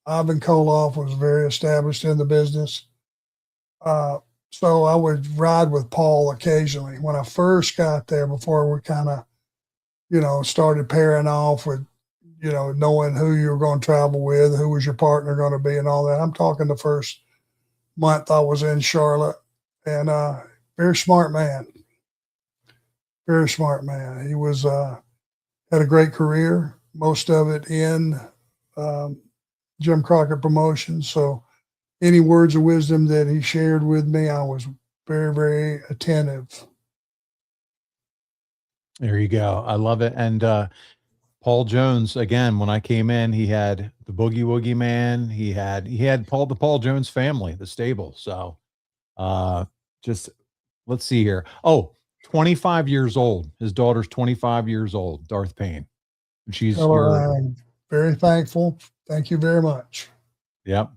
Ivan Koloff was very established in the business. So I would ride with Paul occasionally. When I first got there, before we kind of, started pairing off with, knowing who you were going to travel with, who was your partner going to be and all that. I'm talking the first month I was in Charlotte, and very smart man. Very smart man. He was had a great career, most of it in Jim Crockett Promotions. So any words of wisdom that he shared with me, I was very, very attentive. There you go. I love it. And Paul Jones, again, when I came in, he had the Boogie Woogie Man. He had the Paul Jones family, the stable. So just let's see here. Oh, 25 years old. His daughter's 25 years old, Darth Payne. And she's I'm very thankful. Thank you very much. Yep.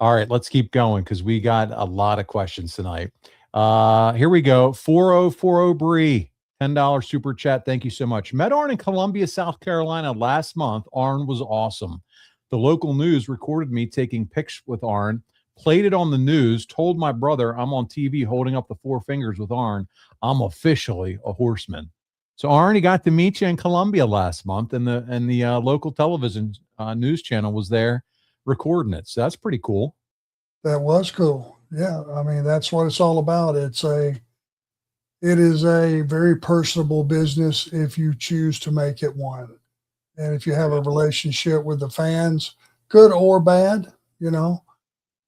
All right, let's keep going because we got a lot of questions tonight. Here we go. 4040 Bree. $10 super chat. Thank you so much. Met Arn in Columbia, South Carolina last month. Arn was awesome. The local news recorded me taking pics with Arn, played it on the news, told my brother I'm on TV holding up the four fingers with Arn. I'm officially a horseman. So Arn, he got to meet you in Columbia last month, and the local television news channel was there recording it. So that's pretty cool. That was cool. Yeah. I mean, that's what it's all about. It is a very personable business if you choose to make it one. And if you have a relationship with the fans, good or bad,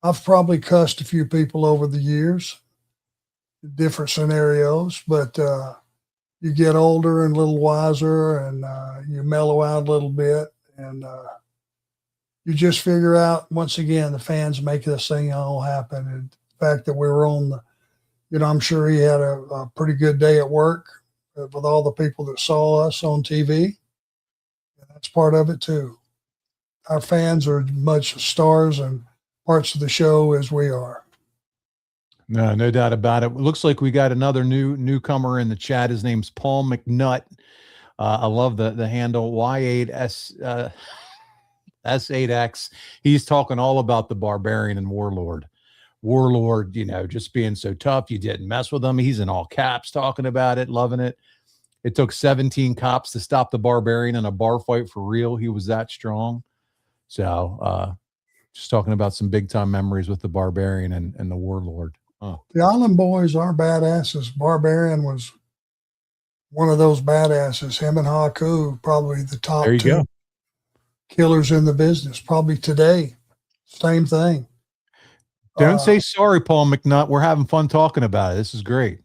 I've probably cussed a few people over the years, different scenarios, but you get older and a little wiser, and you mellow out a little bit, and you just figure out, once again, the fans make this thing all happen. And the fact that we were on the, I'm sure he had a pretty good day at work with all the people that saw us on TV. And that's part of it too. Our fans are much stars and parts of the show as we are. No doubt about it. Looks like we got another newcomer in the chat. His name's Paul McNutt. I love the handle Y8S S8X. He's talking all about the Barbarian and Warlord. Warlord, just being so tough, you didn't mess with him. He's in all caps talking about it, loving it. It took 17 cops to stop the Barbarian in a bar fight for real. He was that strong. So just talking about some big time memories with the Barbarian and the Warlord. Oh. The Island Boys are badasses. Barbarian was one of those badasses. Him and Haku, probably the top two killers in the business. Probably today, same thing. Don't say sorry, Paul McNutt. We're having fun talking about it. This is great.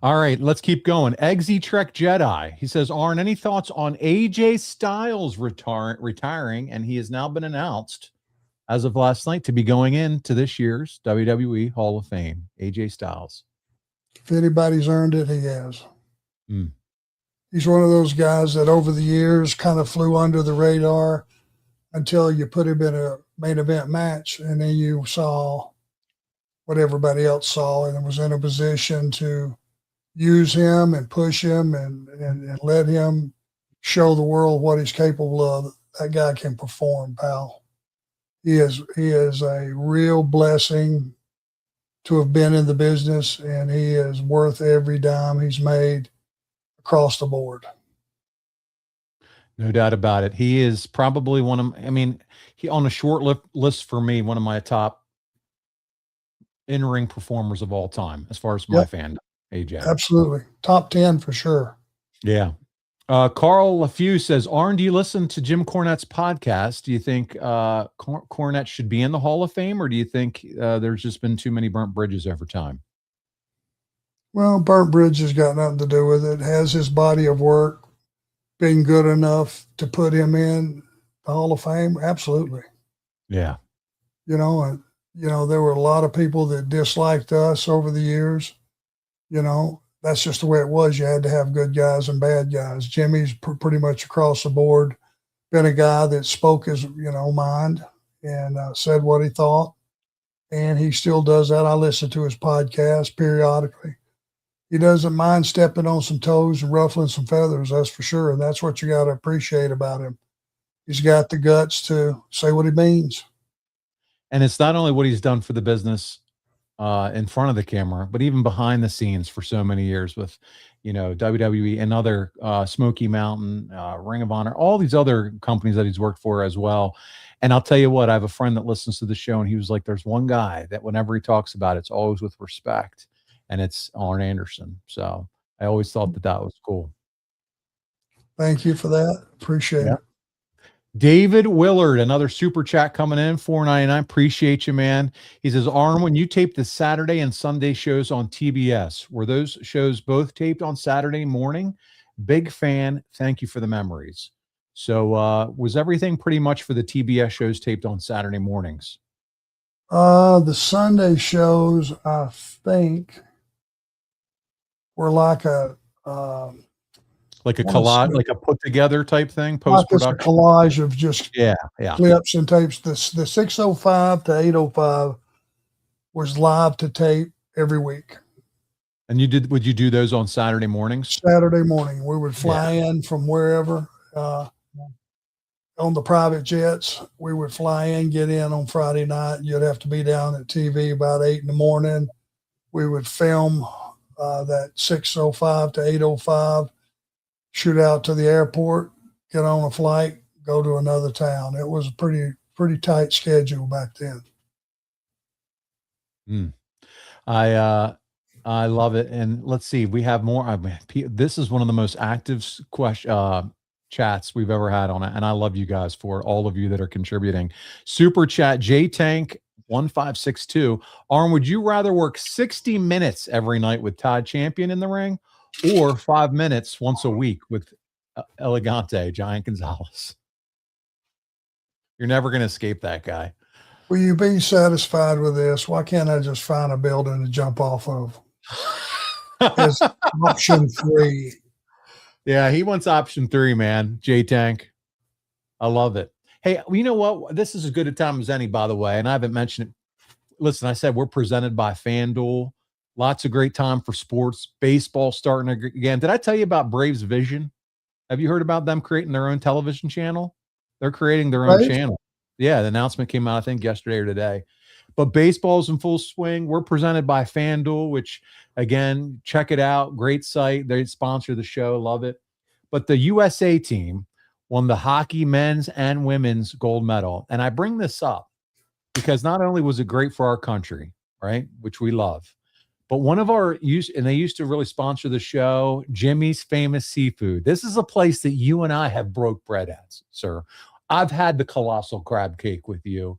All right, let's keep going. Eggsy Trek Jedi. He says, Arn, any thoughts on AJ Styles retiring? And he has now been announced as of last night to be going into this year's WWE Hall of Fame. AJ Styles. If anybody's earned it, he has. He's one of those guys that over the years kind of flew under the radar until you put him in a main event match, and then you saw what everybody else saw and was in a position to use him and push him and let him show the world what he's capable of. That guy can perform, pal. He is a real blessing to have been in the business, and he is worth every dime he's made across the board. No doubt about it. He is probably he on a short list for me, one of my top in-ring performers of all time, as far as my fandom. AJ. Absolutely. Top 10 for sure. Yeah. Carl LaFew says, Arn, do you listen to Jim Cornette's podcast? Do you think Cornette should be in the Hall of Fame, or do you think there's just been too many burnt bridges over time? Well, burnt bridge has got nothing to do with it. Has his body of work been good enough to put him in the Hall of Fame? Absolutely. Yeah. There were a lot of people that disliked us over the years. That's just the way it was. You had to have good guys and bad guys. Jimmy's pretty much across the board been a guy that spoke his, mind and said what he thought. And he still does that. I listen to his podcast periodically. He doesn't mind stepping on some toes and ruffling some feathers, that's for sure. And that's what you got to appreciate about him. He's got the guts to say what he means. And it's not only what he's done for the business in front of the camera, but even behind the scenes for so many years with, WWE and other Smoky Mountain, Ring of Honor, all these other companies that he's worked for as well. And I'll tell you what, I have a friend that listens to the show, and he was like, there's one guy that whenever he talks about it, it's always with respect, and it's Arn Anderson. So I always thought that was cool. Thank you for that. Appreciate it. David Willard, another super chat coming in, $4.99. Appreciate you, man. He says, Arn, when you taped the Saturday and Sunday shows on TBS, were those shows both taped on Saturday morning? Big fan. Thank you for the memories. So was everything pretty much for the TBS shows taped on Saturday mornings? The Sunday shows, I think, were like a collage, like a put together type thing, post production, like a collage of just clips and tapes. The 6:05 to 8:05 was live to tape every week. And would you do those on Saturday mornings? Saturday morning, we would fly in from wherever on the private jets. We would fly in, get in on Friday night. You'd have to be down at TV about 8 a.m. We would film that 6:05 to 8:05. Shoot out to the airport, get on a flight, go to another town. It was a pretty tight schedule back then. I love it. And let's see, we have more. This is one of the most active chats we've ever had on it, and I love you guys for it, all of you that are contributing. Super chat, JTank1562. Arn, would you rather work 60 minutes every night with Todd Champion in the ring, or 5 minutes once a week with Elegante, Giant Gonzalez? You're never going to escape that guy. Will you be satisfied with this? Why can't I just find a building to jump off of? It's option 3. Yeah, he wants option 3, man. J-Tank. I love it. Hey, you know what? This is as good a time as any, by the way, and I haven't mentioned it. Listen, I said we're presented by FanDuel. Lots of great time for sports. Baseball starting again. Did I tell you about Braves Vision? Have you heard about them creating their own television channel? They're creating their own Right? channel. Yeah, the announcement came out, I think, yesterday or today. But baseball's in full swing. We're presented by FanDuel, which, again, check it out. Great site. They sponsor the show. Love it. But the USA team won the hockey men's and women's gold medal. And I bring this up because not only was it great for our country, right, which we love, but one of our and they used to really sponsor the show, Jimmy's Famous Seafood. This is a place that you and I have broke bread at, sir. I've had the colossal crab cake with you.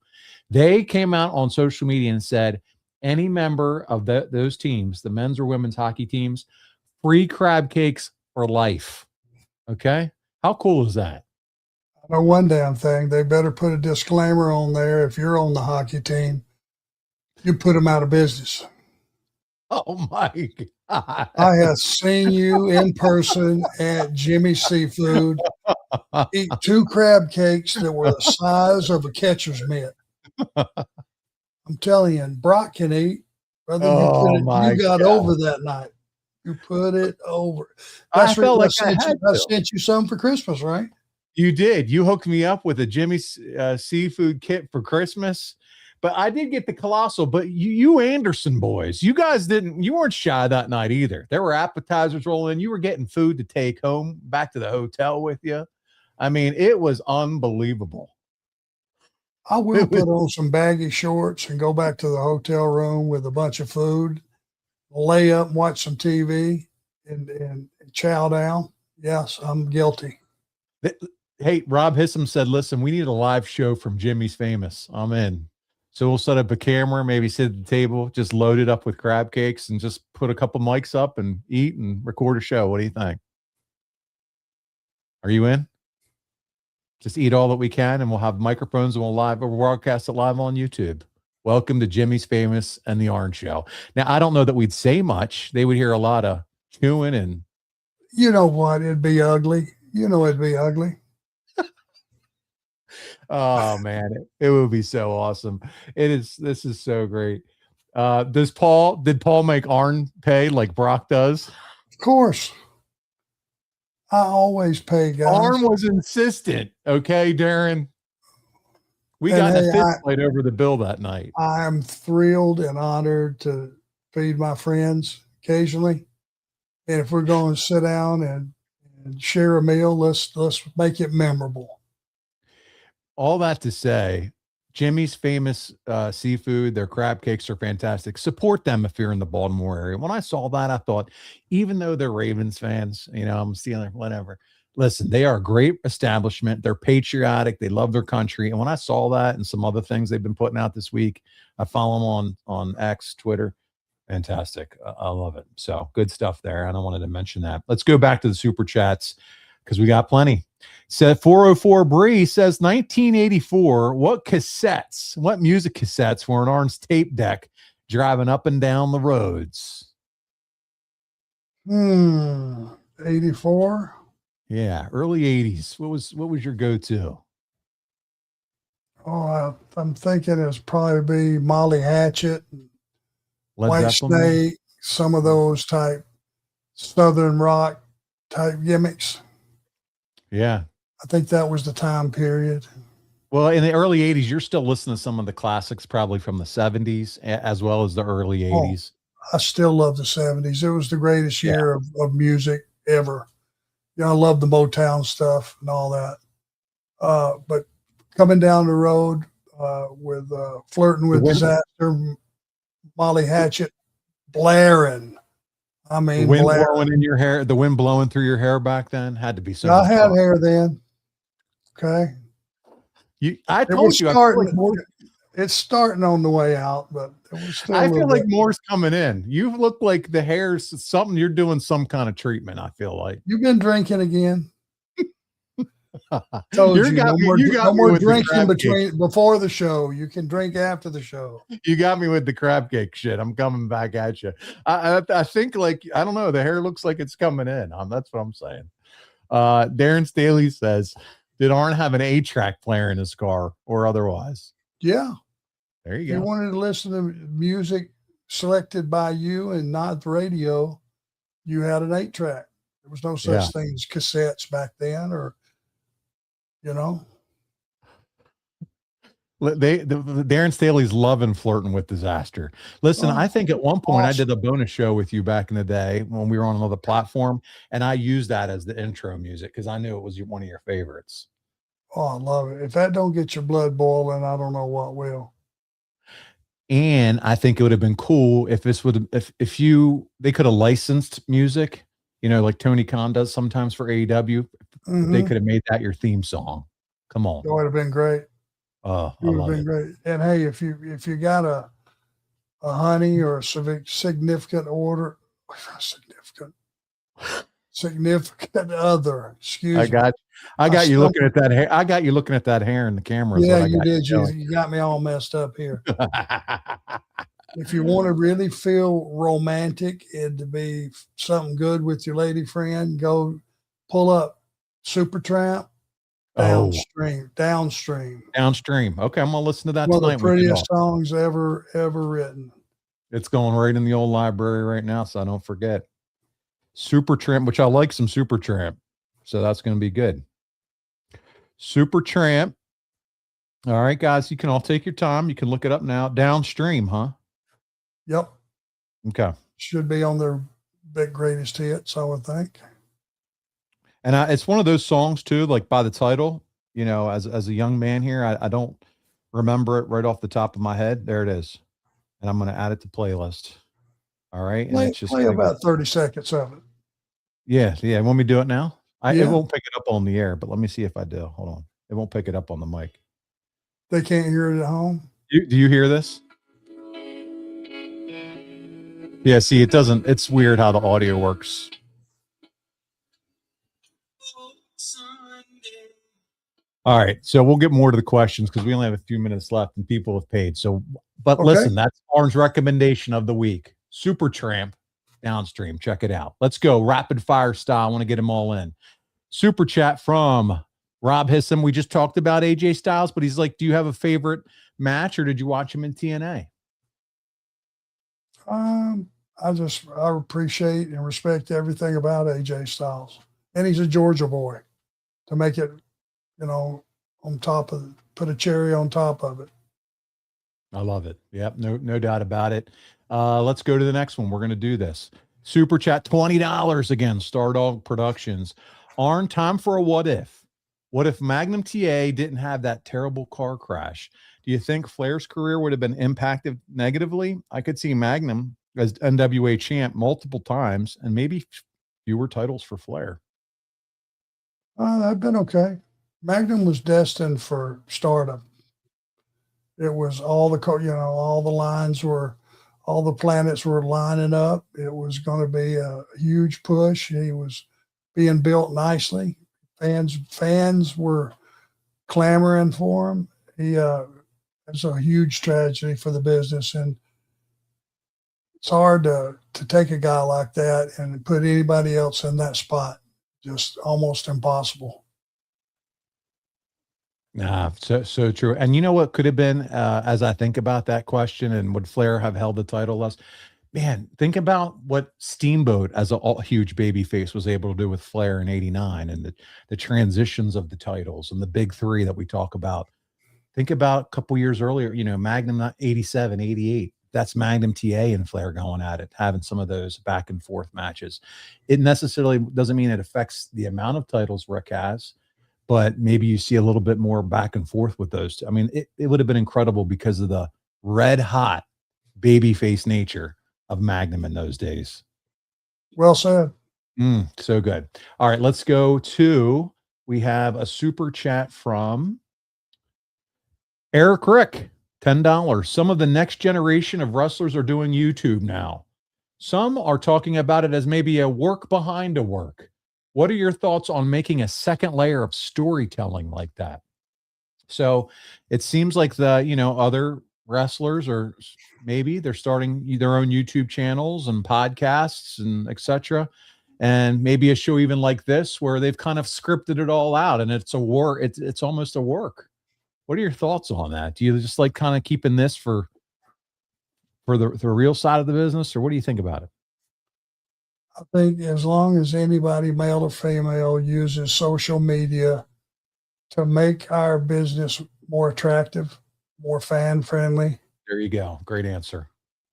They came out on social media and said, any member of those teams, the men's or women's hockey teams, free crab cakes for life. Okay. How cool is that? I know one damn thing. They better put a disclaimer on there. If you're on the hockey team, you put them out of business. Oh my God. I have seen you in person at Jimmy's Seafood eat 2 crab cakes that were the size of a catcher's mitt. I'm telling you, and Brock can eat. Brother, you got over that night. You put it over. I felt like I sent you some for Christmas, right? You did. You hooked me up with a Jimmy's seafood kit for Christmas. But I did get the colossal. But you Anderson boys, you guys you weren't shy that night either. There were appetizers rolling in. You were getting food to take home back to the hotel with you. I mean, it was unbelievable. I will put on some baggy shorts and go back to the hotel room with a bunch of food, lay up and watch some TV and chow down. Yes, I'm guilty. Hey, Rob Hissam said, listen, we need a live show from Jimmy's Famous. I'm in. So we'll set up a camera, maybe sit at the table, just load it up with crab cakes and just put a couple mics up and eat and record a show. What do you think? Are you in? Just eat all that we can, and we'll have microphones and we'll broadcast it live on YouTube. Welcome to Jimmy's Famous and the Arn Show. Now, I don't know that we'd say much. They would hear a lot of chewing and. You know what? It'd be ugly. It'd be ugly. Oh man, it would be so awesome. This is so great. Did Paul make Arn pay like Brock does? Of course. I always pay, guys. Arn was insistent. Okay, Darren. We got a fist fight over the bill that night. I am thrilled and honored to feed my friends occasionally. And if we're going to sit down and share a meal, let's make it memorable. All that to say, Jimmy's Famous Seafood, their crab cakes are fantastic. Support them if you're in the Baltimore area. When I saw that, I thought, even though they're Ravens fans, I'm stealing whatever. Listen, they are a great establishment. They're patriotic. They love their country. And when I saw that and some other things they've been putting out this week, I follow them on X, Twitter. Fantastic. I love it. So good stuff there. And I wanted to mention that. Let's go back to the super chats because we got plenty. So 404 Bree says 1984. What music cassettes were in Arn's tape deck driving up and down the roads? 84. Yeah, early 80s. What was your go-to? Oh, I'm thinking it's probably be Molly Hatchet, White Snake, some of those type Southern rock type gimmicks. Yeah. I think that was the time period. Well, in the early 80s, you're still listening to some of the classics, probably from the 70s as well as the early 80s. I still love the 70s. It was the greatest year of music ever. I love the Motown stuff and all that. But coming down the road with Flirting with Disaster, Molly Hatchet, blaring. I mean, the wind blowing in your hair, the wind blowing through your hair back then had to be so. I had hair then. Okay. I told you, it's starting on the way out, but it was still I feel like more's coming in. You look like the hair's something, you're doing some kind of treatment. I feel like you've been drinking again. Told you, no more drinking before the show. You can drink after the show. You got me with the crab cake shit. I'm coming back at you. I think I don't know. The hair looks like it's coming in. That's what I'm saying. Darren Staley says, did Arn have an 8-track player in his car or otherwise? Yeah. There you go. You wanted to listen to music selected by you and not the radio. You had an 8-track. There was no Yeah. such thing as cassettes back then, or, you know. Darren Staley's loving flirting with disaster. Listen, I Oh, think at one point I awesome. did a bonus show with you back in the day when we were on another platform, and I used that as the intro music because I knew it was one of your favorites. Oh, I love it. If that don't get your blood boiling, I don't know what will. And I think it would have been cool if this would if you they could have licensed music, like Tony Khan does sometimes for AEW. They Mm-hmm. could have made that your theme song. Come on. It would have been great. Oh, It I would have love been it. great. And hey, if you got a honey or a significant order, significant other, I excuse me. got I I got you looking stumbled. at that hair. I got you looking at that hair in the camera is Yeah, what I you got did. you You got me all messed up here. doing. If you want to really feel romantic and to be something good with your lady friend, go pull up Supertramp Oh, downstream. downstream. Okay, I'm gonna listen to that One of the tonight when we get off. prettiest songs ever written. It's going right in the old library right now, so I don't forget. Supertramp, which I like some Supertramp. So that's gonna be good. Supertramp. All right, guys, you can all take your time. You can look it up now. Downstream, huh? Yep. Okay. Should be on their big greatest hits, I would think. And it's one of those songs too, like by the title, as a young man here, I don't remember it right off the top of my head. There it is. And I'm going to add it to playlist. All right. And it's just Play about 30 seconds of it. Yeah. Yeah. Want me to do it now? It Yeah. won't pick it up on the air, but let me see if I do. Hold on. It won't pick it up on the mic. They can't hear it at home. Do you hear this? Yeah. See, it doesn't. It's weird how the audio works. All right. So we'll get more to the questions because we only have a few minutes left and people have paid. So, but Okay. listen, that's Arn's recommendation of the week. Supertramp downstream. Check it out. Let's go rapid fire style. I want to get them all in. Super chat from Rob Hissam. We just talked about AJ Styles, but he's like, do you have a favorite match or did you watch him in TNA? I appreciate and respect everything about AJ Styles. And he's a Georgia boy to make it, on top of put a cherry on top of it. I love it. Yep. No doubt about it. Let's go to the next one. We're going to do this. Super chat, $20 again. Stardog Productions. Arn, time for a what if. What if Magnum TA didn't have that terrible car crash? Do you think Flair's career would have been impacted negatively? I could see Magnum as NWA champ multiple times and maybe fewer titles for Flair. That'd been okay. Magnum was destined for stardom. It was all the planets were lining up. It was going to be a huge push. He was being built nicely. Fans were clamoring for him. It's a huge tragedy for the business, and it's hard to take a guy like that and put anybody else in that spot. Just almost impossible. Nah, so true. And you know what could have been, as I think about that question, and would Flair have held the title less? Man, think about what Steamboat as a huge baby face was able to do with Flair in '89 and the transitions of the titles and the big three that we talk about. Think about a couple years earlier, Magnum, not 87, 88. That's Magnum TA and Flair going at it, having some of those back and forth matches. It necessarily doesn't mean it affects the amount of titles Rick has, but maybe you see a little bit more back and forth with those two. I mean, it would have been incredible because of the red hot babyface nature of Magnum in those days. Well said. So good. All right, let's go to, we have a super chat from Eric Rick, $10. Some of the next generation of wrestlers are doing YouTube now. Some are talking about it as maybe a work behind a work. What are your thoughts on making a second layer of storytelling like that? So it seems like other wrestlers are maybe they're starting their own YouTube channels and podcasts and etc. And maybe a show even like this where they've kind of scripted it all out and it's a work. It's almost a work. What are your thoughts on that? Do you just like kind of keeping this for the real side of the business, or what do you think about it? I think as long as anybody, male or female, uses social media to make our business more attractive, more fan friendly, There you go. Great answer.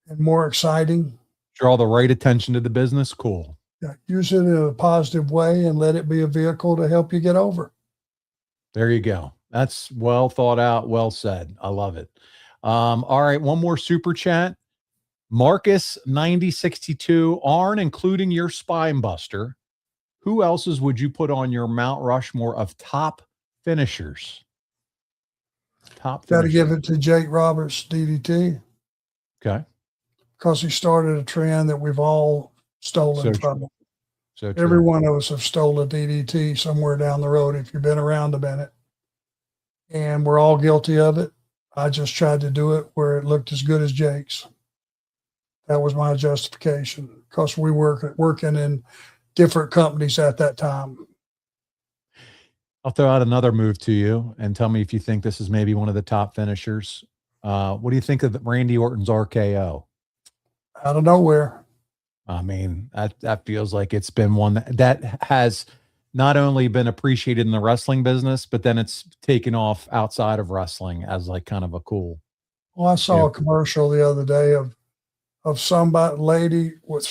and more exciting, Draw the right attention to the business. Cool. yeah, use it in a positive way and let it be a vehicle to help you get over. There you go. That's well thought out. Well said. I love it. All right. One more super chat. Marcus 9062, Arn, including your spine buster. Who else's would you put on your Mount Rushmore of top finishers? Top Got to finishers. give it to Jake Roberts, DDT, Okay. because he started a trend that we've all stolen So from true. him. So true. Every one of us have stolen DDT somewhere down the road if you've been around a minute. And we're all guilty of it. I just tried to do it where it looked as good as Jake's. That was my justification because we were working in different companies at that time. I'll throw out another move to you and tell me if you think this is maybe one of the top finishers. What do you think of Randy Orton's RKO? Out of nowhere. I mean, that feels like it's been one that has not only been appreciated in the wrestling business, but then it's taken off outside of wrestling as like kind of a cool. Well, I saw a commercial the other day of somebody lady was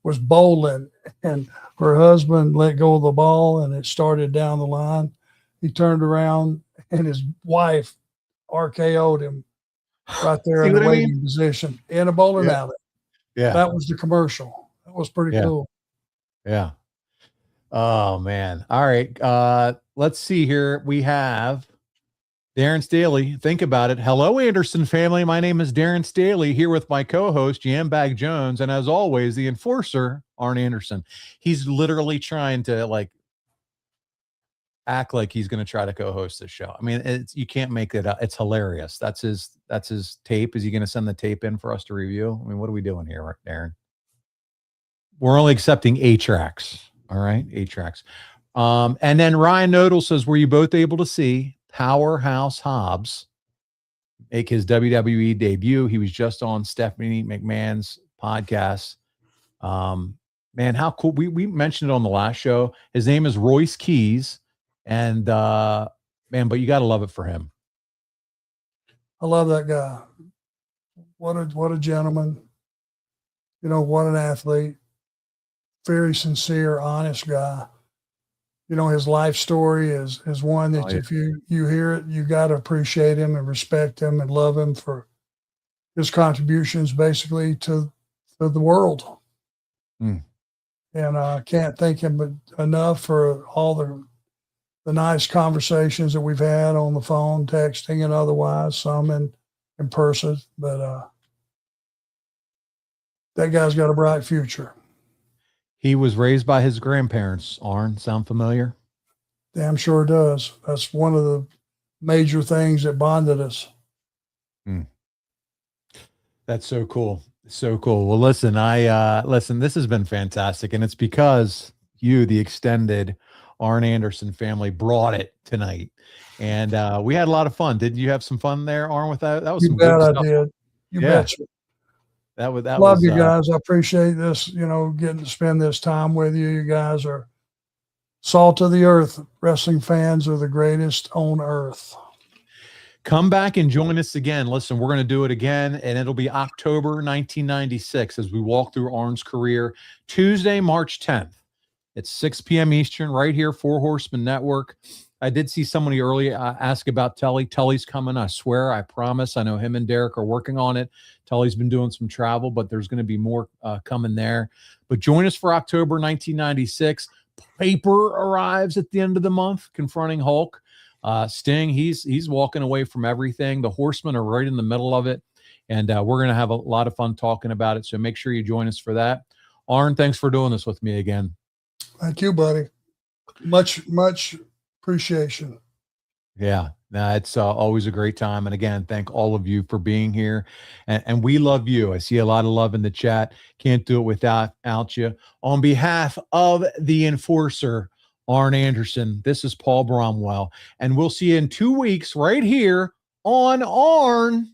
was bowling and her husband let go of the ball and it started down the line. He turned around and his wife RKO'd him right there in the waiting position in a bowling alley. Yeah. That was the commercial. That was pretty cool. Yeah. Oh man. All right. Let's see here. We have Darren Staley. Think about it. Hello, Anderson family. My name is Darren Staley here with my co-host, Jambag Jones. And as always, the enforcer, Arn Anderson. He's literally trying to like act like he's going to try to co-host this show. I mean, you can't make it up. It's hilarious. That's his tape. Is he going to send the tape in for us to review? I mean, what are we doing here, Darren? We're only accepting 8 tracks. All right. 8 tracks. And then Ryan Nodal says, were you both able to see Powerhouse Hobbs make his WWE debut? He was just on Stephanie McMahon's podcast. Man, how cool. We mentioned it on the last show. His name is Royce Keys. And man, but you got to love it for him. I love that guy. What a gentleman. You know, what an athlete. Very sincere, honest guy. You know, his life story is one that if you hear it, you got to appreciate him and respect him and love him for his contributions basically to the world. And I can't thank him enough for all the nice conversations that we've had on the phone, texting and otherwise, some in person, but that guy's got a bright future. He was raised by his grandparents. Arn, sound familiar? Damn sure does. That's one of the major things that bonded us. That's so cool. So cool. Well, listen, listen, this has been fantastic. And it's because you, the extended Arn Anderson family, brought it tonight. And we had a lot of fun. Did you have some fun there, Arn, with that? That was some good stuff. I did. You betcha. Love you guys. I appreciate this, you know, getting to spend this time with you. You guys are salt of the earth. Wrestling fans are the greatest on earth. Come back and join us again. Listen, we're going to do it again, and it'll be October 1996 as we walk through Arn's career. Tuesday, March 10th. It's 6 p.m. Eastern, right here, Four Horsemen Network. I did see somebody earlier ask about Tully. Tully's coming, I swear, I promise. I know him and Derek are working on it. Tully's been doing some travel, but there's going to be more coming there. But join us for October 1996. Piper arrives at the end of the month, confronting Hulk. Sting, he's walking away from everything. The Horsemen are right in the middle of it, and we're going to have a lot of fun talking about it. So make sure you join us for that. Arn, thanks for doing this with me again. Thank you, buddy. Much appreciation. Yeah, it's always a great time. And again, thank all of you for being here. And we love you. I see a lot of love in the chat. Can't do it without you. On behalf of the enforcer, Arn Anderson, this is Paul Bromwell. And we'll see you in 2 weeks right here on Arn.